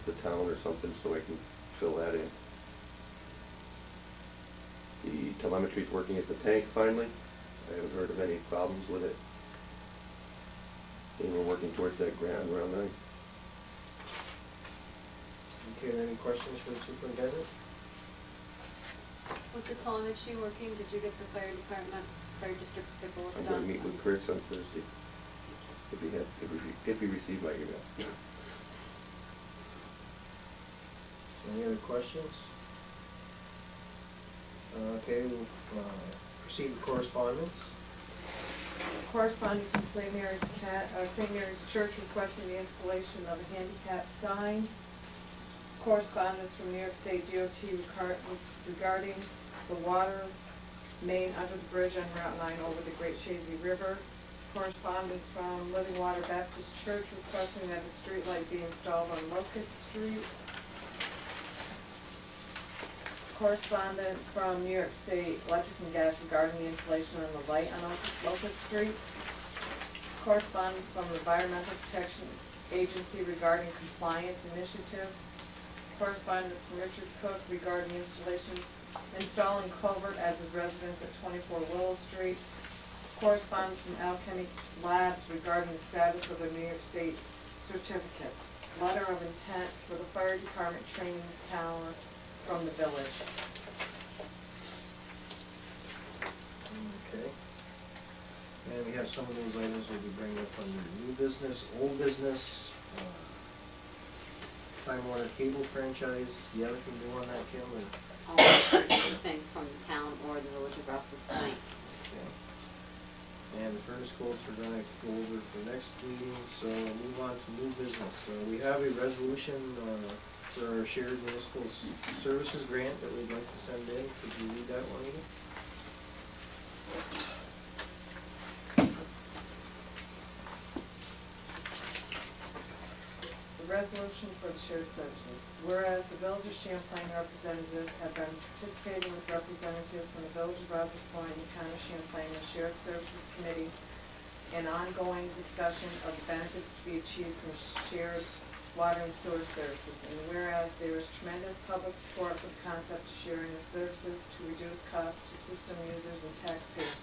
the town or something so I can fill that in. The telemetry's working at the tank finally. I haven't heard of any problems with it. And we're working towards that grant on round 9. Okay, are there any questions for the superintendent? Was the telemetry working? Did you get the fire department, fire district paperwork I'm done? gonna meet with Chris on Thursday, if he received my email. Any other questions? Okay, we'll proceed with correspondence. Corresponding from St. Mary's Church requesting the installation of a handicap sign. Correspondence from New York State DOT regarding the water main under the bridge on Route 9 over the Great Shazy River. Correspondence from Living Water Baptist Church requesting that a street light be installed on Locust Street. Correspondence from New York State Electric and Gas regarding the installation of the light on Locust Street. Correspondence from the Environmental Protection Agency regarding compliance initiative. Correspondence from Richard Cook regarding installing culvert as a residence at 24 Willow Street. Correspondence from Alchemy Labs regarding the status of the New York State certificates. Letter of intent for the fire department training tower from the village. Okay. And we have some of those items we'll be bringing up under new business, old business, Time Warner Cable franchise. Do you have anything new on that, Kim? Or? Anything from the town or the village of Rouse's Point. Okay. And the furnace quotes we're gonna go over for next meeting, so we'll move on to new business. We have a resolution, for our shared municipal services grant that we'd like to send in. Could you read that one, Edie? The resolution for the shared services. Whereas the Village of Champlain representatives have been participating with representatives from the Village of Rouse's Point and the Town of Champlain and the Shared Services Committee in ongoing discussion of the benefits to be achieved from shared water and sewer services. And whereas there is tremendous public support for the concept of sharing of services to reduce costs to system users and taxpayers,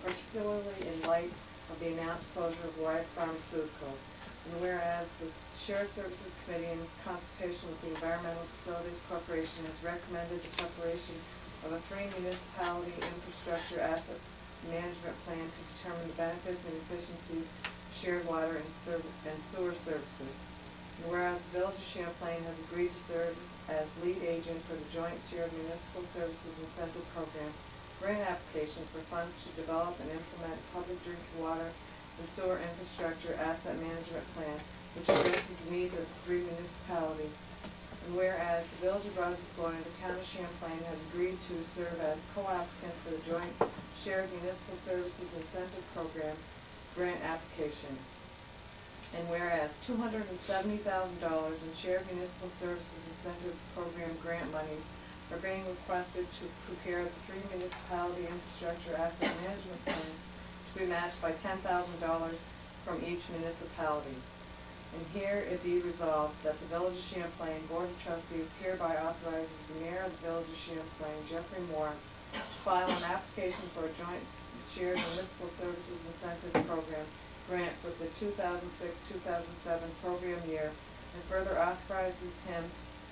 particularly in light of the announced closure of Wyatt Farm Food Co. And whereas the Shared Services Committee, in consultation with the Environmental Facilities Corporation, has recommended the preparation of a 3-municipality infrastructure asset management plan to determine the benefits and efficiencies of shared water and sewer services. And whereas the Village of Champlain has agreed to serve as lead agent for the Joint Shared Municipal Services Incentive Program grant application for funds to develop and implement a public drinking water and sewer infrastructure asset management plan, which addresses the needs of 3 municipalities. And whereas the Village of Rosascoy and the Town of Champlain has agreed to serve as co-applicants for the Joint Shared Municipal Services Incentive Program grant application. And whereas $270,000 in Shared Municipal Services Incentive Program grant monies are being requested to prepare the 3 municipality infrastructure asset management plan to be matched by $10,000 from each municipality. And here it be resolved that the Village of Champlain Board of Trustees hereby authorizes the Mayor of the Village of Champlain, Jeffrey Moore, to file an application for a joint shared municipal services incentive program grant for the 2006-2007 program year, and further authorizes him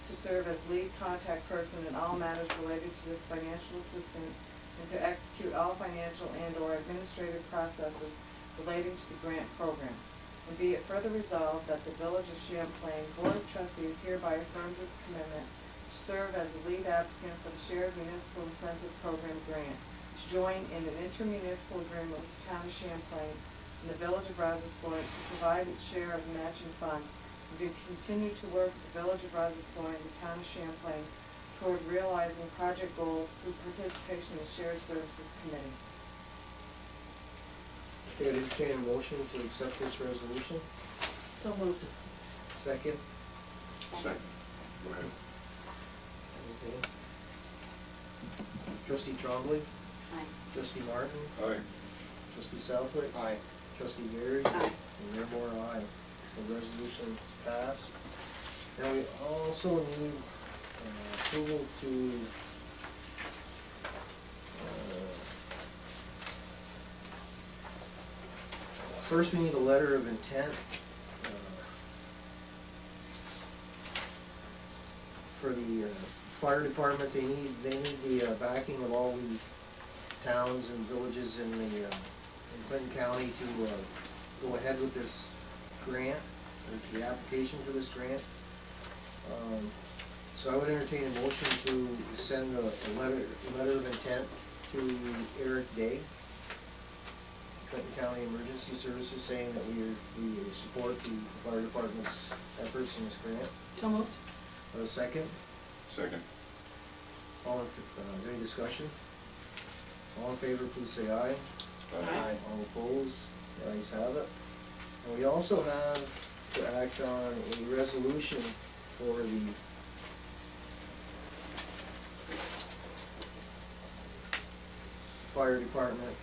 to serve as lead contact person in all matters related to this financial assistance and to execute all financial and/or administrative processes relating to the grant program. And be it further resolved that the Village of Champlain Board of Trustees hereby affirms its commitment to serve as the lead applicant for the Shared Municipal Incentive Program grant, to join in an intermunicipal agreement with the Town of Champlain and the Village of Rosascoy to provide its share of the matching funds, and to continue to work with the Village of Rosascoy and the Town of Champlain toward realizing project goals through participation in the Shared Services Committee. Okay, I'd entertain a motion to accept this resolution. So moved. Second. Second. Go ahead. Okay. Trustee Trombley. Aye. Trustee Martin. Aye. Trustee Southwick. Aye. Trustee Gary. Aye. And Mayor Moore, aye. The resolution passed. Now we also need approval to first we need a letter of intent for the fire department. They need the backing of all the towns and villages in in Clinton County to go ahead with this grant, or the application for this grant. So I would entertain a motion to send a letter of intent to Eric Day, Clinton County Emergency Services, saying that we support the fire department's efforts in this grant. So moved. A second? Second. All in, any discussion? All in favor, please say aye. Aye. All opposed? The ayes have it. And we also have to act on a resolution for the fire department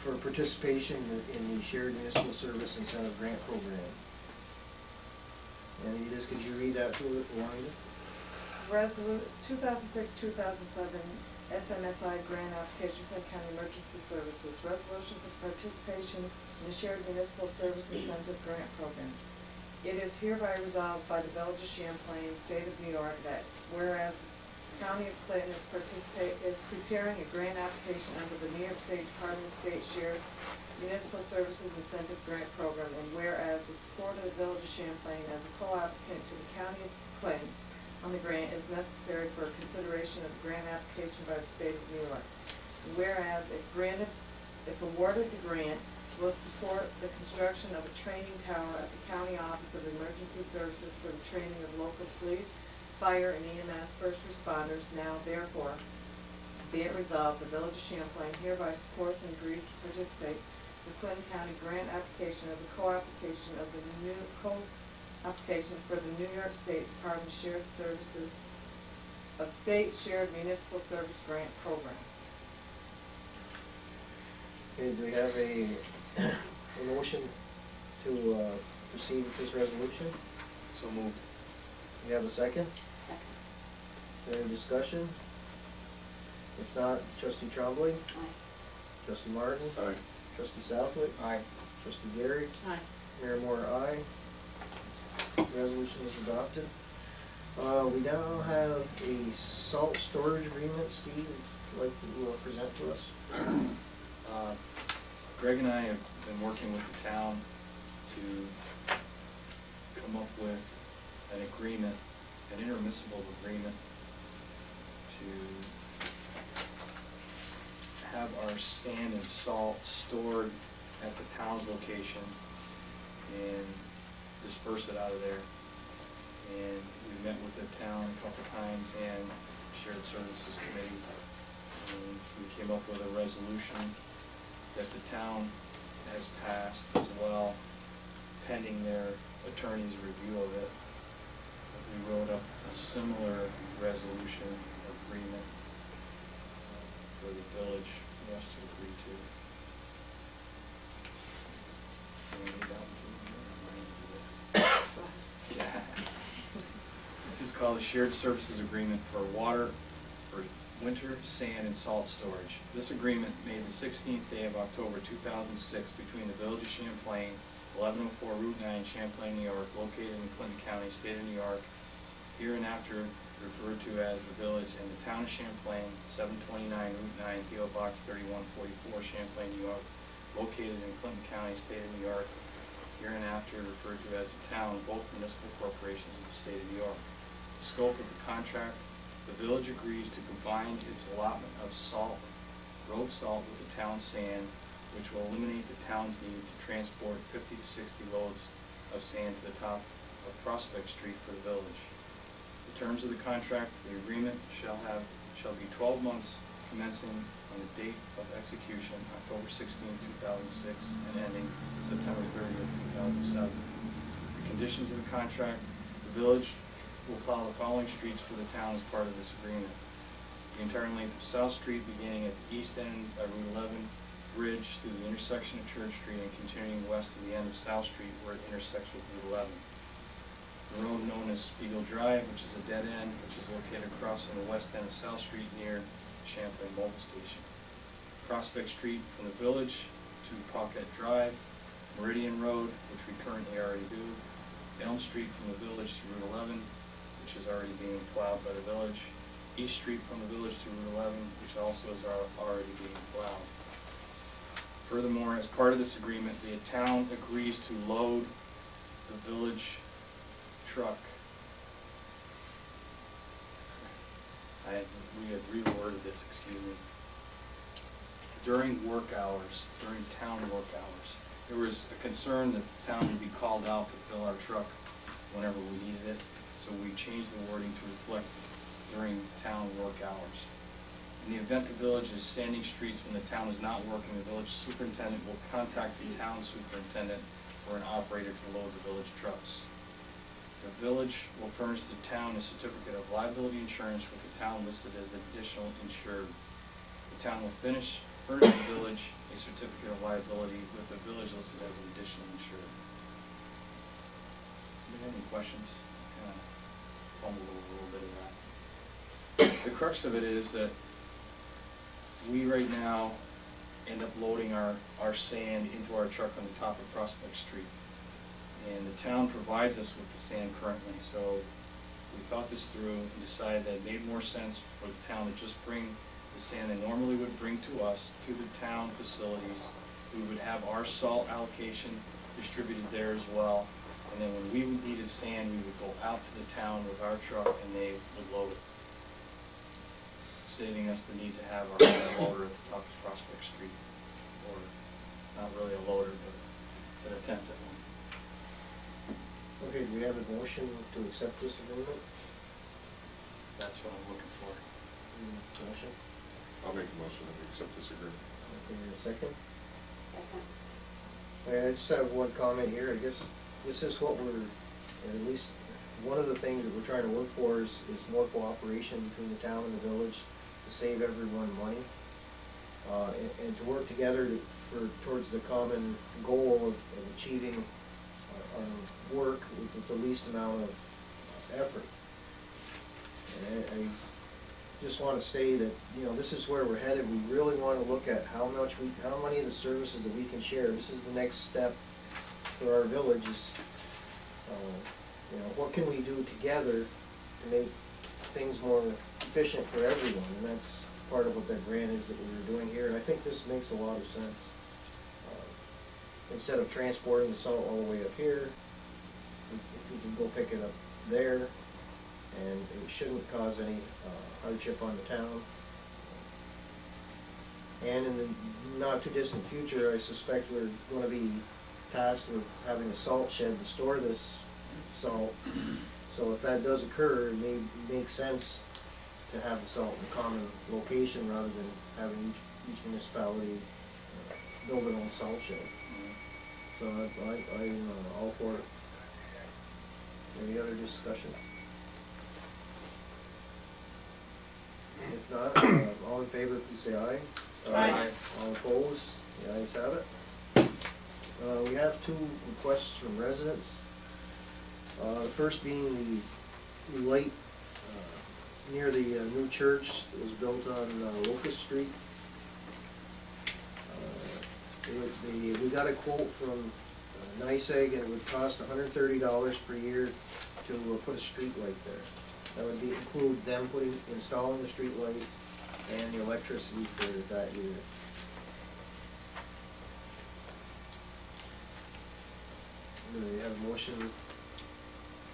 for participation in the Shared Municipal Service Incentive Grant Program. And Edith, could you read that to Wanda? 2006-2007 FMSI grant application for county emergency services. Resolution for participation in the Shared Municipal Service Incentive Grant Program. It is hereby resolved by the Village of Champlain, State of New York, that whereas the County of Clinton is preparing a grant application under the New York State Department of State Shared Municipal Services Incentive Grant Program, and whereas the support of the Village of Champlain as a co-applicant to the County of Clinton on the grant is necessary for consideration of the grant application by the state of New York. Whereas if awarded the grant, will support the construction of a training tower at the County Office of Emergency Services for the training of local police, fire, and EMS first responders. Now therefore, be it resolved, the Village of Champlain hereby supports and agrees to participate in the Clinton County grant application of the co-application of the new co-application for the New York State Department of Shared Services, a state shared municipal service grant program. Okay, do we have a motion to proceed with this resolution? So moved. We have a second? Second. Any discussion? If not, trustee Trombley, Aye. trustee Martin, Aye. trustee Southwick, Aye. trustee Gary, Aye. Mayor Moore, aye. Resolution is adopted. We now have a salt storage agreement. Steve, would you like to present to us? Greg and I have been working with the town to come up with an agreement, an intermunicipal agreement to have our sand and salt stored at the town's location and disperse it out of there. And we met with the town a couple times and Shared Services Committee, and we came up with a resolution that the town has passed as well, pending their attorney's review of it. We wrote up a similar resolution agreement for the village for us to agree to. Can we read out to this? Yeah. This is called a Shared Services Agreement for water, for winter, sand, and salt storage. This agreement made the 16th day of October 2006 between the Village of Champlain, 1104 Route 9, Champlain, New York, located in Clinton County, State of New York, hereinafter referred to as the Village, and the Town of Champlain, 729 Route 9, P.O. Box 3144, Champlain, New York, located in Clinton County, State of New York, hereinafter referred to as the Town, both municipal corporations of the State of New York. The scope of the contract: the village agrees to combine its allotment of salt, road salt, with the town sand, which will eliminate the town's need to transport 50 to 60 loads of sand to the top of Prospect Street for the village. The terms of the contract: the agreement shall be 12 months commencing on the date of execution, October 16, 2006, and ending September 30, 2007. The conditions of the contract: the village will plow the following streets for the town as part of this agreement: the entire length of South Street, beginning at the east end by Route 11 Bridge through the intersection of Church Street and continuing west to the end of South Street where it intersects with Route 11. The road known as Spiegel Drive, which is a dead end, which is located across on the west end of South Street near Champlain Mobile Station. Prospect Street from the village to Paquette Drive, Meridian Road, which we currently already do, Elm Street from the village to Route 11, which is already being plowed by the village, East Street from the village to Route 11, which also is already being plowed. Furthermore, as part of this agreement, the town agrees to load the village truck. We had reworded this, excuse me. During work hours, during town work hours, there was a concern that the town would be called out to fill our truck whenever we needed it, so we changed the wording to reflect during town work hours. In the event the village is sanding streets when the town is not working, the village superintendent will contact the town superintendent for an operator to load the village trucks. The village will furnish the town a certificate of liability insurance with the town listed as additional insured. The town will furnish the village a certificate of liability with the village listed as an additional insured. Do you have any questions? Kind of fumbled over a little bit of that. The crux of it is that we right now end up loading our sand into our truck on the top of Prospect Street. And the town provides us with the sand currently, so we thought this through and decided that it made more sense for the town to just bring the sand they normally would bring to us to the town facilities. We would have our salt allocation distributed there as well, And then when we needed sand, we would go out to the town with our truck and they would load it, saving us the need to have our own loader at the top of Prospect Street. Or, not really a loader, but it's an attempt at one. Okay, do we have a motion to accept this agreement? That's what I'm looking for. Motion? I'll make a motion that we accept this agreement. Okay, a second? Second. I just have one comment here. I guess this is what we're, at least, one of the things that we're trying to work for is more cooperation between the town and the village to save everyone money. And to work together towards the common goal of achieving our work with the least amount of effort. And I just want to say that, you know, this is where we're headed. We really want to look at how many of the services that we can share. This is the next step for our village is, you know, what can we do together to make things more efficient for everyone? And that's part of what that grant is that we were doing here. And I think this makes a lot of sense. Instead of transporting the salt all the way up here, if we can go pick it up there, and it shouldn't cause any hardship on the town. And in the not too distant future, I suspect we're going to be tasked with having a salt shed to store this salt. So if that does occur, it may make sense to have the salt in a common location rather than having each municipality build their own salt shed. So I'm all for it. Any other discussion? If not, all in favor, please say aye. Aye. All opposed? The ayes have it. We have two requests from residents. The first being the light near the new church that was built on Locust Street. We got a quote from NYSEG, and it would cost $130 per year to put a street light there. That would include them installing the street light and the electricity for that year. Do we have a motion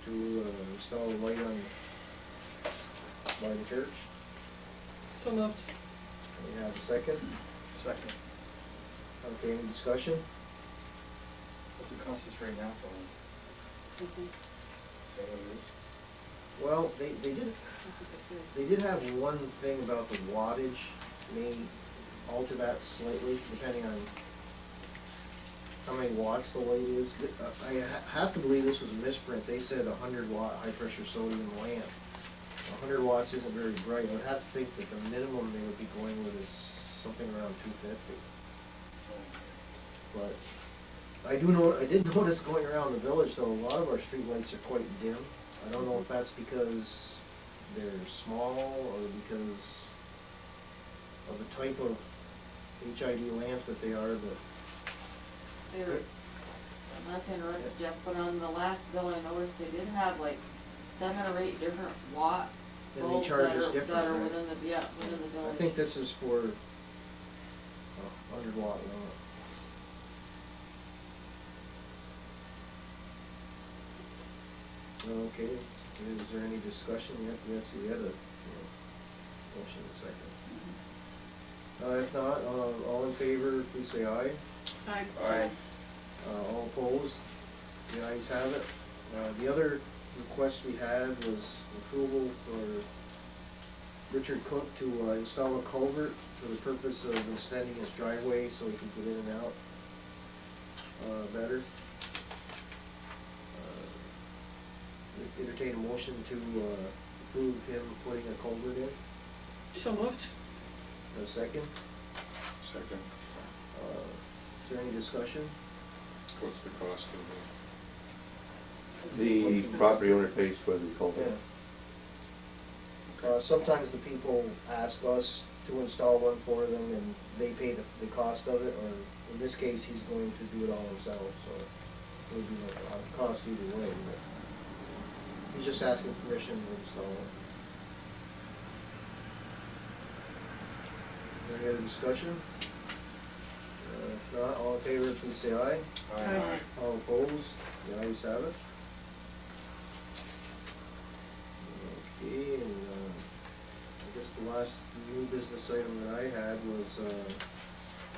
to install a light by the church? So moved. We have a second. Second. Okay, any discussion? What's it cost us right now for one? Is that what it is? Well, they did That's what they said. They did have one thing about the wattage, may alter that slightly depending on how many watts the light is. I have to believe this was a misprint. They said 100-watt high-pressure sodium lamp. 100 watts isn't very bright. I would have to think that the minimum they would be going with is something around 250. But I did notice going around the village, though, a lot of our street lights are quite dim. I don't know if that's because they're small or because of the type of HID lamp that they are, but They were, I'm not gonna interrupt Jeff, but on the last bill, I noticed they did have like 7 or 8 different watt and they bulbs charge that us are, different, that are right? within the, yeah, within the I village. think this is for 100-watt lamp. Okay, is there any discussion yet? Yes, we had a motion and a second. If not, all in favor, please say aye. Aye. Aye. All opposed? The ayes have it. The other request we had was approval for Richard Cook to install a culvert for the purpose of extending his driveway so he can get in and out better. Entertain a motion to approve him putting a culvert in. So moved. A second. Second. Is there any discussion? What's the cost of The property owner pays for the culvert. Sometimes the people ask us to install one for them and they pay the cost of it, or in this case, he's going to do it all himself, so it would be a cost either way, but he's just asking permission to install it. Any other discussion? If not, all in favor, please say aye. Aye. All opposed? The ayes have it. Okay, and, I guess the last new business item that I had was,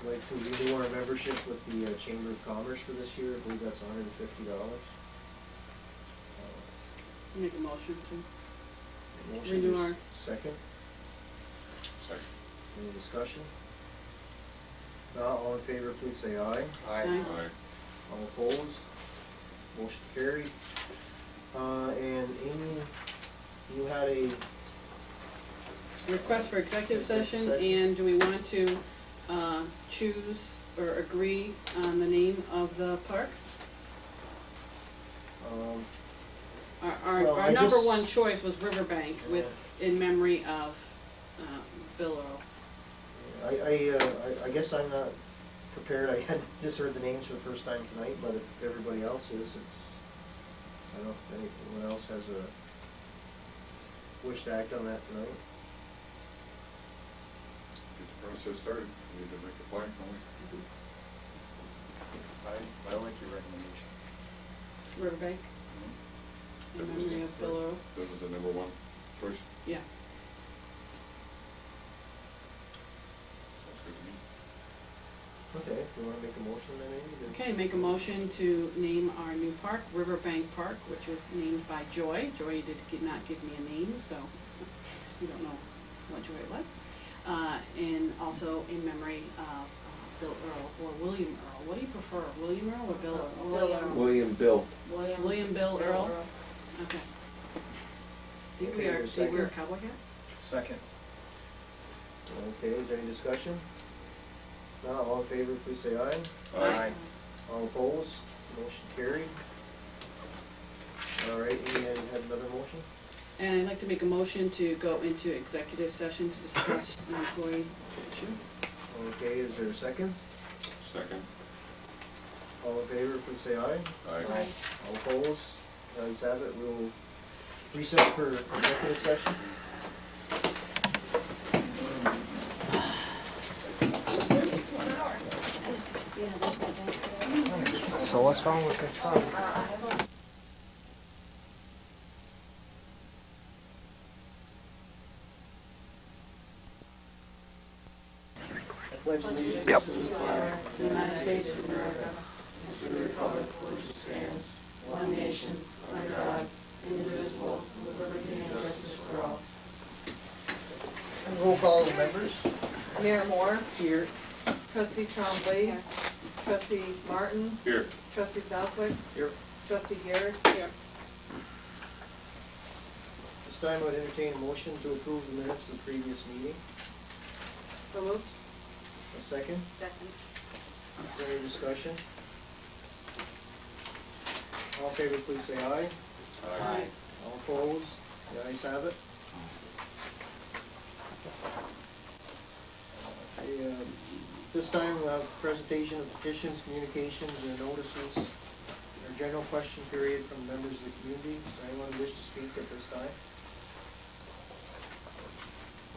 like to renew our membership with the Chamber of Commerce for this year. I believe that's $150. Make a motion to Motion renew is our, second. Second. Any discussion? Not all in favor, please say aye. Aye. Aye. All opposed? Motion carried. And Amy, you had a request for executive session, Session. and do we want to choose or agree on the name of the park? Well, Our I number just- one choice was Riverbank with, in memory of Bill Earl. I guess I'm not prepared. I had just heard the names for the first time tonight, but if everybody else is, it's, I don't know if anyone else has a wish to act on that tonight. Get the process started. We need to make a plan, don't we? I like your recommendation. Riverbank, in That was memory the- of Bill Earl. That was the number one choice. Yeah. Sounds good to me. Okay, do you wanna make a motion then, Amy? Okay, make a motion to name our new park, Riverbank Park, which was named by Joy. Joy not give me a name, so you don't know what Joy it was. And also in memory of Bill Earl, or William Earl. What do you prefer, William Earl or Bill Earl? William Bill. William Bill Earl? Okay. I think Okay, is there a we wear a second? cowboy hat? Second. Okay, is there any discussion? Not all in favor, please say aye. Aye. All opposed? Motion carried. All right, Amy, you had another motion? And I'd like to make a motion to go into executive session to discuss an employee issue. Okay, is there a second? Second. All in favor, please say aye. Aye. All opposed? Ayes have it. We'll recess for executive session. So what's wrong with the truck? Pledge allegiance to the flag The United States of America, and to the republic for which it stands, one nation, under God, indivisible, with liberty and justice for all. And roll call of members. Mayor Moore, Here. trustee Trombley, trustee Martin, Here. trustee Southwick, Here. trustee Garrett. Here. This time I would entertain a motion to approve the minutes of the previous meeting. So moved. A second. Second. Is there any discussion? All in favor, please say aye. Aye. All opposed? The ayes have it. Okay, this time we'll have presentation of petitions, communications, and notices. Our general question period from members of the community. Does anyone wish to speak at this time?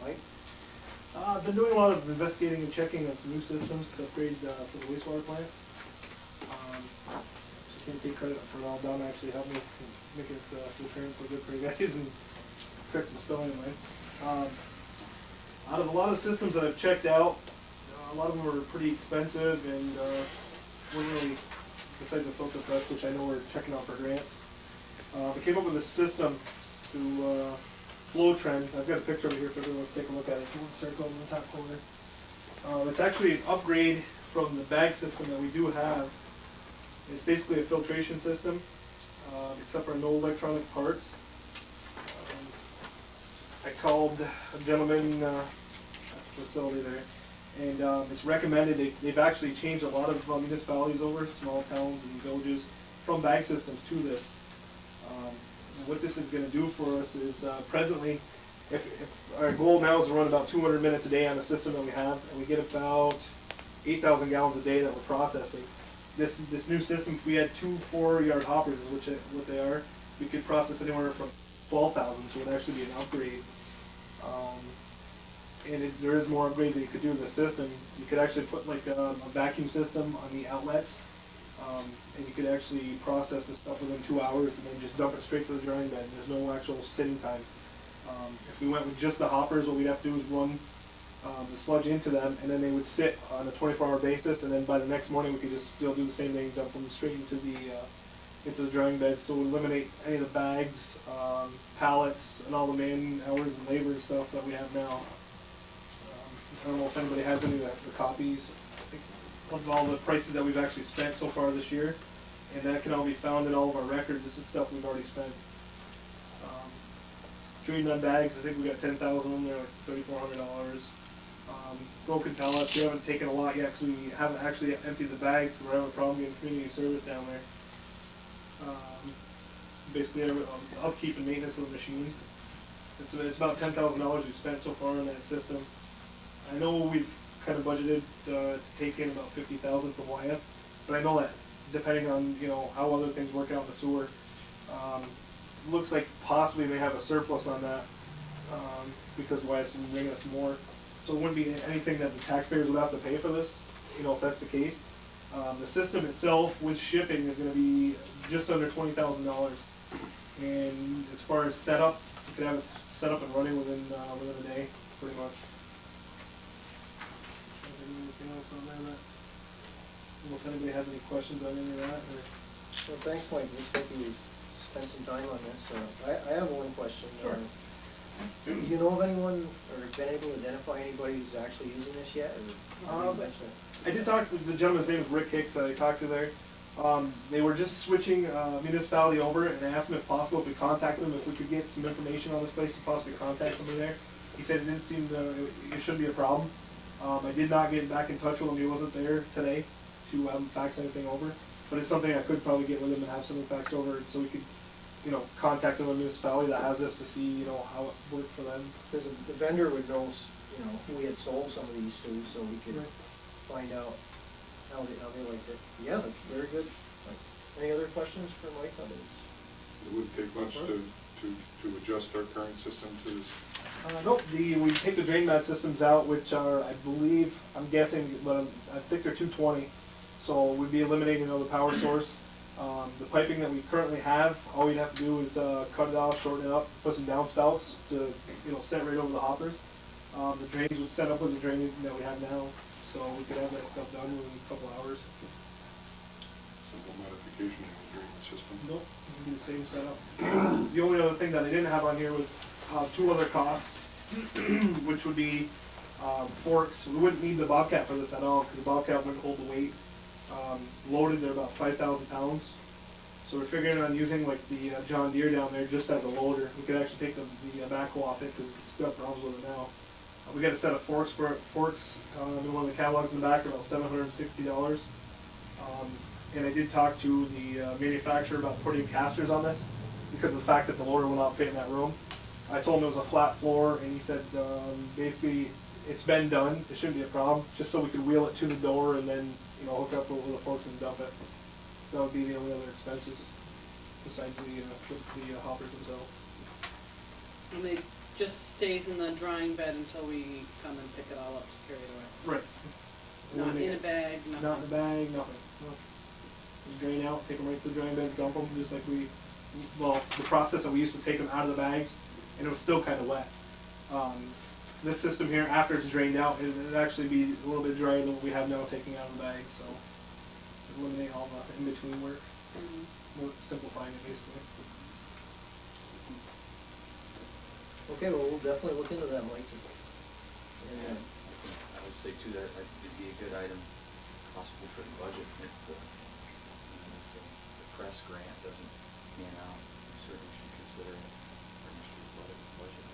Mike? I've been doing a lot of investigating and checking on some new systems to upgrade for the wastewater plant. Just can't take credit for it all. Don actually helped me make it to the parents look good for you guys and correct some spelling in mine. Out of a lot of systems that I've checked out, a lot of them were pretty expensive and weren't really, besides the filter press, which I know we're checking out for grants. We came up with a system to flow trend. I've got a picture of it here if everyone wants to take a look at it. It's one circle in the top corner. It's actually an upgrade from the bag system that we do have. It's basically a filtration system, except for no electronic parts. I called a gentleman at the facility there, and it's recommended. They've actually changed a lot of municipalities over, small towns and villages, from bag systems to this. What this is going to do for us is presently, if our goal now is to run about 200 minutes a day on the system that we have, and we get about 8,000 gallons a day that we're processing. This new system, if we had 2 4-yard hoppers, what they are, we could process anywhere from 12,000, so it would actually be an upgrade. And there is more upgrades that you could do in the system. You could actually put like a vacuum system on the outlets And you could actually process the stuff within 2 hours and then just dump it straight to the drying bed. There's no actual sitting time. If we went with just the hoppers, what we'd have to do is run the sludge into them, and then they would sit on a 24-hour basis, and then by the next morning we could just still do the same thing, dump them straight into the drying bed. So we eliminate any of the bags, pallets, and all the man hours and labor and stuff that we have now. I don't know if anybody has any of the copies. I think of all the prices that we've actually spent so far this year, and that can all be found in all of our records. This is stuff we've already spent. Treating on bags, I think we got 10,000 in there, like $3,400. Broken pallets, we haven't taken a lot yet because we haven't actually emptied the bags, so we're having a problem getting community service down there. Basically, upkeep and maintenance of the machine. It's about $10,000 we've spent so far on that system. I know we've kind of budgeted to take in about $50,000 from Wyeth, but I know that depending on how other things work out in the sewer, looks like possibly they have a surplus on that because Wyeth's bringing us more. So it wouldn't be anything that the taxpayers would have to pay for this, if that's the case. The system itself with shipping is going to be just under $20,000, and as far as setup, you could have it set up and running within a day, pretty much. Anything else on there? I don't know if anybody has any questions on any of that. Well, thanks, Mike. Looks like you spent some time on this. I have one question. Sure. Do you know of anyone, or been able to identify anybody who's actually using this yet? Or I did talk to the gentleman's name is Rick Hicks that I talked to there. They were just switching municipality over, and I asked him if possible if we contact them, if we could get some information on this place and possibly contact somebody there. He said it didn't seem it shouldn't be a problem. I did not get back in touch with him. He wasn't there today to fax anything over, but it's something I could probably get with him and have something faxed over so we could contact the municipality that has this to see, how it worked for them. Because the vendor would know, who we had sold some of these to, so we could find out how they liked it. Yeah, that's very good. Any other questions for Mike on this? It wouldn't take much to adjust our current system to this. Nope, we take the drain mat systems out, which are, I believe, I'm guessing, but I think they're 220. So we'd be eliminating the power source. The piping that we currently have, all we'd have to do is cut it off, shorten it up, put some downspouts to set right over the hoppers. The drains would set up with the drainage that we have now, so we could have that stuff done within a couple hours. Simple modification in the drainage system. Nope, it would be the same setup. The only other thing that I didn't have on here was two other costs, which would be forks. We wouldn't need the Bobcat for this at all because the Bobcat wouldn't hold the weight. Loaded, they're about 5,000 pounds. So we're figuring on using like the John Deere down there just as a loader. We could actually take the backhoe off it because it's got problems with it now. We got a set of forks in one of the catalogs in the back, about $760. And I did talk to the manufacturer about putting casters on this because of the fact that the loader will not fit in that room. I told him it was a flat floor, and he said basically it's been done. It shouldn't be a problem, just so we could wheel it to the door and then hook up with the forks and dump it. So that would be the only other expenses besides the hoppers themselves. And it just stays in the drying bed until we come and pick it all up to carry it away. Right. Not in a bag, nothing. Not in a bag, nothing. No. Just drain out, take them right to the drying beds, dump them, just like the process that we used to take them out of the bags, and it was still kind of wet. This system here, after it's drained out, it'd actually be a little bit drier than what we have now taking out of the bag, so eliminate all the in-between work, more simplifying it basically. Okay, well, we'll definitely look into that, Mike. And I would say too that it'd be a good item possible for the budget if the press grant doesn't pan out. We certainly should consider it for next year's budget.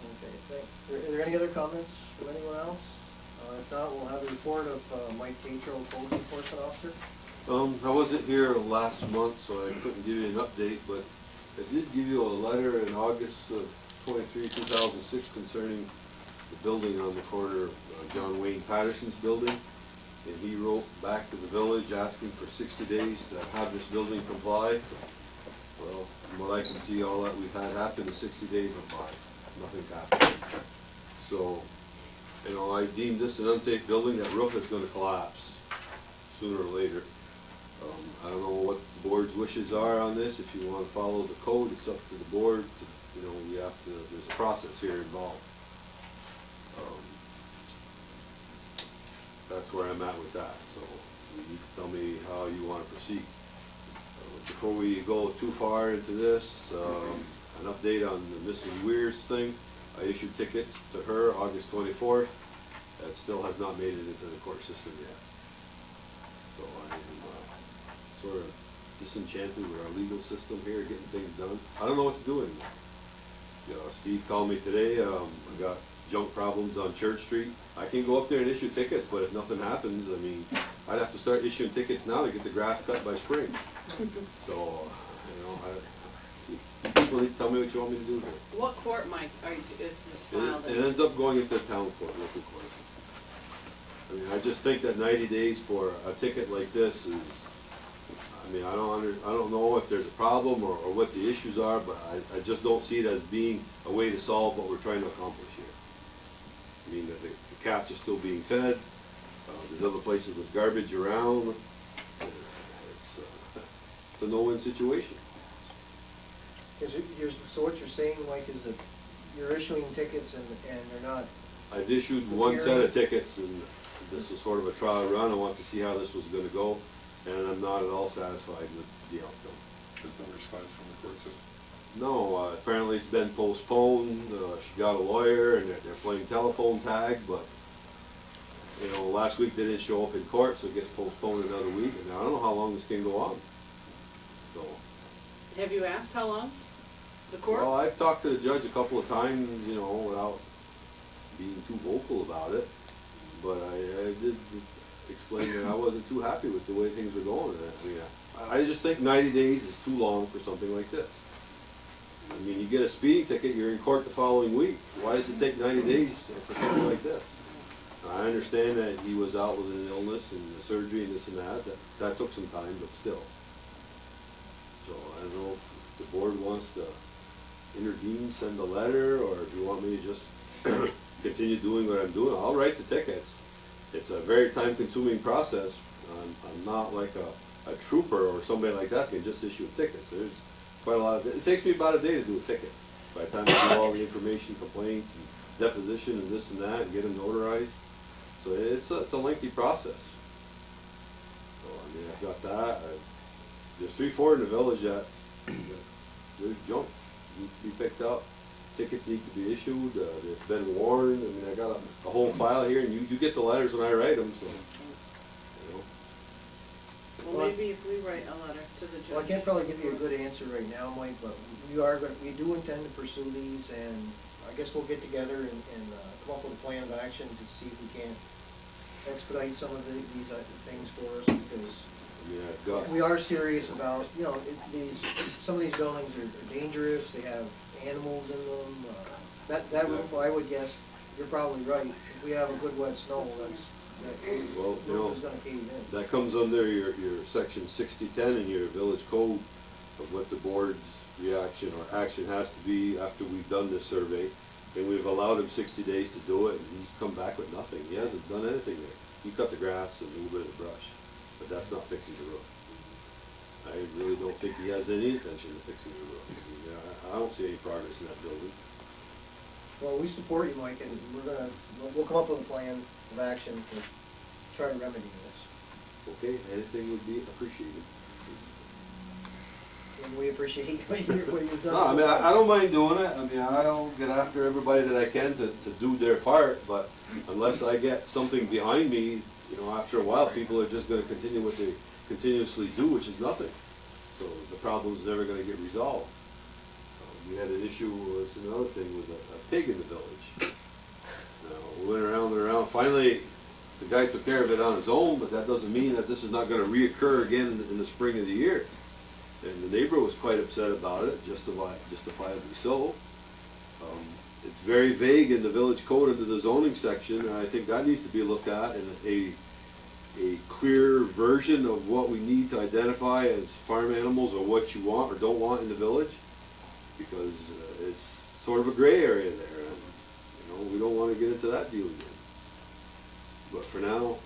Okay, thanks. Are there any other comments from anyone else? If not, we'll have a report of Mike Tatro, Code Enforcement Officer. I wasn't here last month, so I couldn't give you an update, but I did give you a letter in August of 2006 concerning the building on the corner of John Wayne Patterson's building. And he wrote back to the village asking for 60 days to have this building comply. Well, from what I can see, all that we've had happen in 60 days went by. Nothing's happened. So, I deemed this an unsafe building. That roof is going to collapse. sooner or later. I don't know what the board's wishes are on this. If you want to follow the code, it's up to the board. You know, we have to, there's a process here involved. That's where I'm at with that, so you need to tell me how you want to proceed. Before we go too far into this, an update on the missing Weirs thing. I issued tickets to her August 24th. That still has not made it into the court system yet. So I am sort of disenchanted with our legal system here, getting things done. I don't know what to do anymore. You know, Steve called me today. I got junk problems on Church Street. I can go up there and issue tickets, but if nothing happens, I mean, I'd have to start issuing tickets now to get the grass cut by spring. So, you know, people need to tell me what you want me to do here. What court, Mike, is this filed in? It ends up going into town court, local court. I mean, I just think that 90 days for a ticket like this is, I mean, I don't know if there's a problem or what the issues are, but I just don't see it as being a way to solve what we're trying to accomplish here. I mean, the cats are still being fed. There's other places with garbage around. It's a no-win situation. So what you're saying, Mike, is that you're issuing tickets and they're not... I've issued one set of tickets, and this was sort of a trial run. I wanted to see how this was going to go, and I'm not at all satisfied with the outcome. There's no response from the court system. No, apparently it's been postponed. She got a lawyer, and they're playing telephone tag, but, you know, last week they didn't show up in court, so it gets postponed another week, and I don't know how long this can go on. So. Have you asked how long? The court? Well, I've talked to the judge a couple of times, you know, without being too vocal about it, but I did explain that I wasn't too happy with the way things were going. I mean, I just think 90 days is too long for something like this. I mean, you get a speeding ticket, you're in court the following week. Why does it take 90 days for something like this? I understand that he was out with an illness and the surgery and this and that. That took some time, but still. So I don't know if the board wants to intervene, send a letter, or if you want me to just continue doing what I'm doing. I'll write the tickets. It's a very time-consuming process. I'm not like a trooper or somebody like that can just issue tickets. There's quite a lot of it. It takes me about a day to do a ticket. By the time I do all the information, complaints, and deposition, and this and that, and get them notarized. So it's a lengthy process. So I mean, I've got that. There's 3-4 in the village that there's junk needs to be picked up. Tickets need to be issued. It's been warned. I mean, I got a whole file here, and you get the letters when I write them. So, you know. Well, maybe if we write a letter to the judge. Well, I can't probably give you a good answer right now, Mike, but we do intend to pursue these, and I guess we'll get together and come up with a plan of action to see if we can expedite some of these things for us, because we are serious about, you know, some of these buildings are dangerous. They have animals in them. That roof, I would guess, you're probably right. If we have a good wet snow, that roof is going to cave in. That comes under your section 6010 in your village code of what the board's reaction or action has to be after we've done this survey. And we've allowed him 60 days to do it, and he's come back with nothing. He hasn't done anything there. He cut the grass and a little bit of brush, but that's not fixing the roof. I really don't think he has any intention of fixing the roof. I mean, I don't see any progress in that building. Well, we support you, Mike, and we'll come up with a plan of action to try to remedy this. Okay, anything would be appreciated. And we appreciate what you've done. No, I mean, I don't mind doing it. I mean, I'll get after everybody that I can to do their part, but unless I get something behind me, you know, after a while, people are just going to continue what they continuously do, which is nothing. So the problem's never going to get resolved. We had an issue, it's another thing, with a pig in the village. We went around and around. Finally, the guy took care of it on his own, but that doesn't mean that this is not going to reoccur again in the spring of the year. And the neighbor was quite upset about it, justifiably so. It's very vague in the village code under the zoning section, and I think that needs to be looked at in a clear version of what we need to identify as farm animals, or what you want or don't want in the village, because it's sort of a gray area there, and you know, we don't want to get into that deal again. But for now,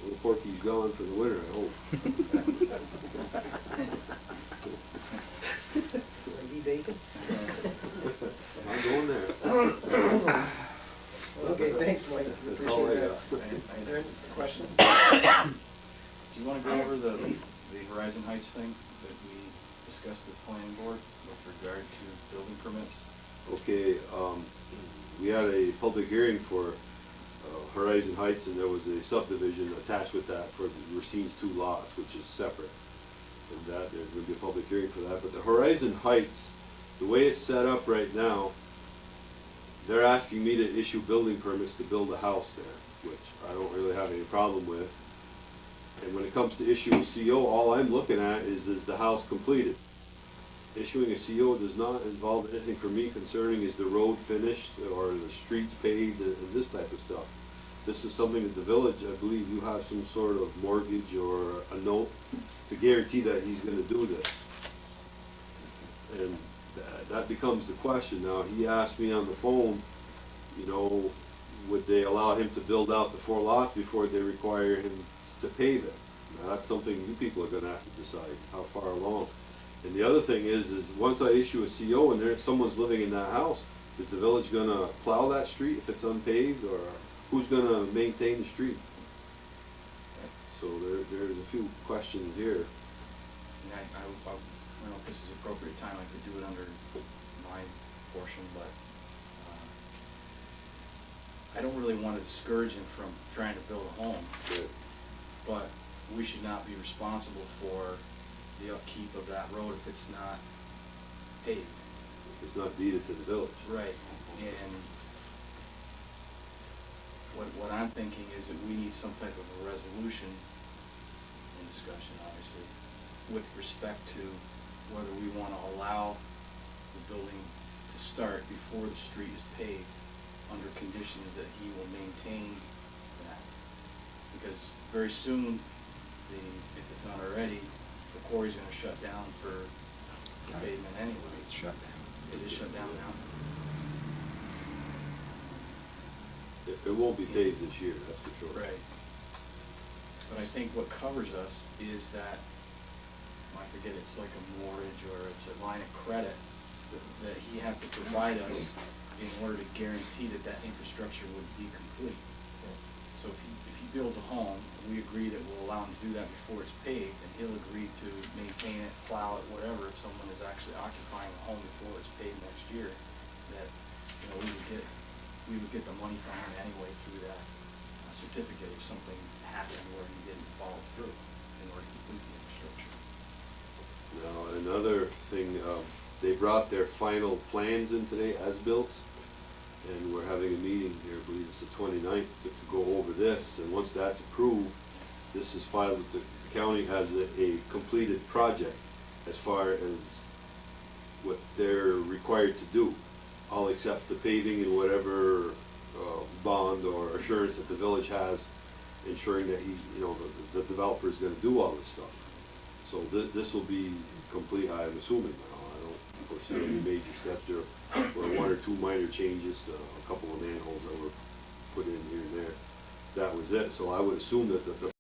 Little Porky's gone for the winter, I hope. Eat bacon? I'm going there. Okay, thanks, Mike. That's all I Appreciate got. that. Is there any questions? Do you wanna go over the Horizon Heights thing that we discussed at the planning board with regard to building permits? Okay, we had a public hearing for Horizon Heights, and there was a subdivision attached with that for the Racine's 2 lots, which is separate. And that, there's gonna be a public hearing for that, but the Horizon Heights, the way it's set up right now, they're asking me to issue building permits to build a house there, which I don't really have any problem with. And when it comes to issuing a CO, all I'm looking at is the house completed? Issuing a CO does not involve anything for me concerning is the road finished or the streets paved and this type of stuff. This is something that the village, I believe you have some sort of mortgage or a note to guarantee that he's gonna do this. And that becomes the question. Now, he asked me on the phone, you know, would they allow him to build out the 4 lots before they require him to pave it? Now, that's something you people are gonna have to decide, how far along. And the other thing is once I issue a CO and someone's living in that house, is the village gonna plow that street if it's unpaved, or who's gonna maintain the street? So there's a few questions here. And I don't know if this is the appropriate time, I could do it under my portion, but I don't really want to discourage him from trying to build a home. But But we should not be responsible for the upkeep of that road if it's not paved. it's not deeded to the village. Right. And what I'm thinking is that we need some type of a resolution in discussion, obviously, with respect to whether we want to allow the building to start before the street is paved under conditions that he will maintain that. Because very soon, if it's not already, the quarry's going to shut down for pavement anyway. It's shut down. It is shut down now. It won't be paved this year, that's for sure. Right. But I think what covers us is that, I forget, it's like a mortgage or it's a line of credit that he had to provide us in order to guarantee that that infrastructure would be complete. So if he builds a home, we agree that we'll allow him to do that before it's paved, and he'll agree to maintain it, plow it, whatever, if someone is actually occupying the home before it's paved next year, that, you know, we would get the money from him anyway through that certificate if something happened where he didn't follow through in order to complete the infrastructure. Now, another thing, they brought their final plans in today, as-built, and we're having a meeting here, I believe it's the 29th, to go over this, and once that's approved, this is filed with the county has a completed project as far as what they're required to do. I'll accept the paving and whatever bond or assurance that the village has, ensuring that the developer is going to do all this stuff. So this will be complete, I'm assuming now. I don't foresee any major steps. There were 1 or 2 minor changes, a couple of manholes that were put in here and there. That was it. So I would assume that the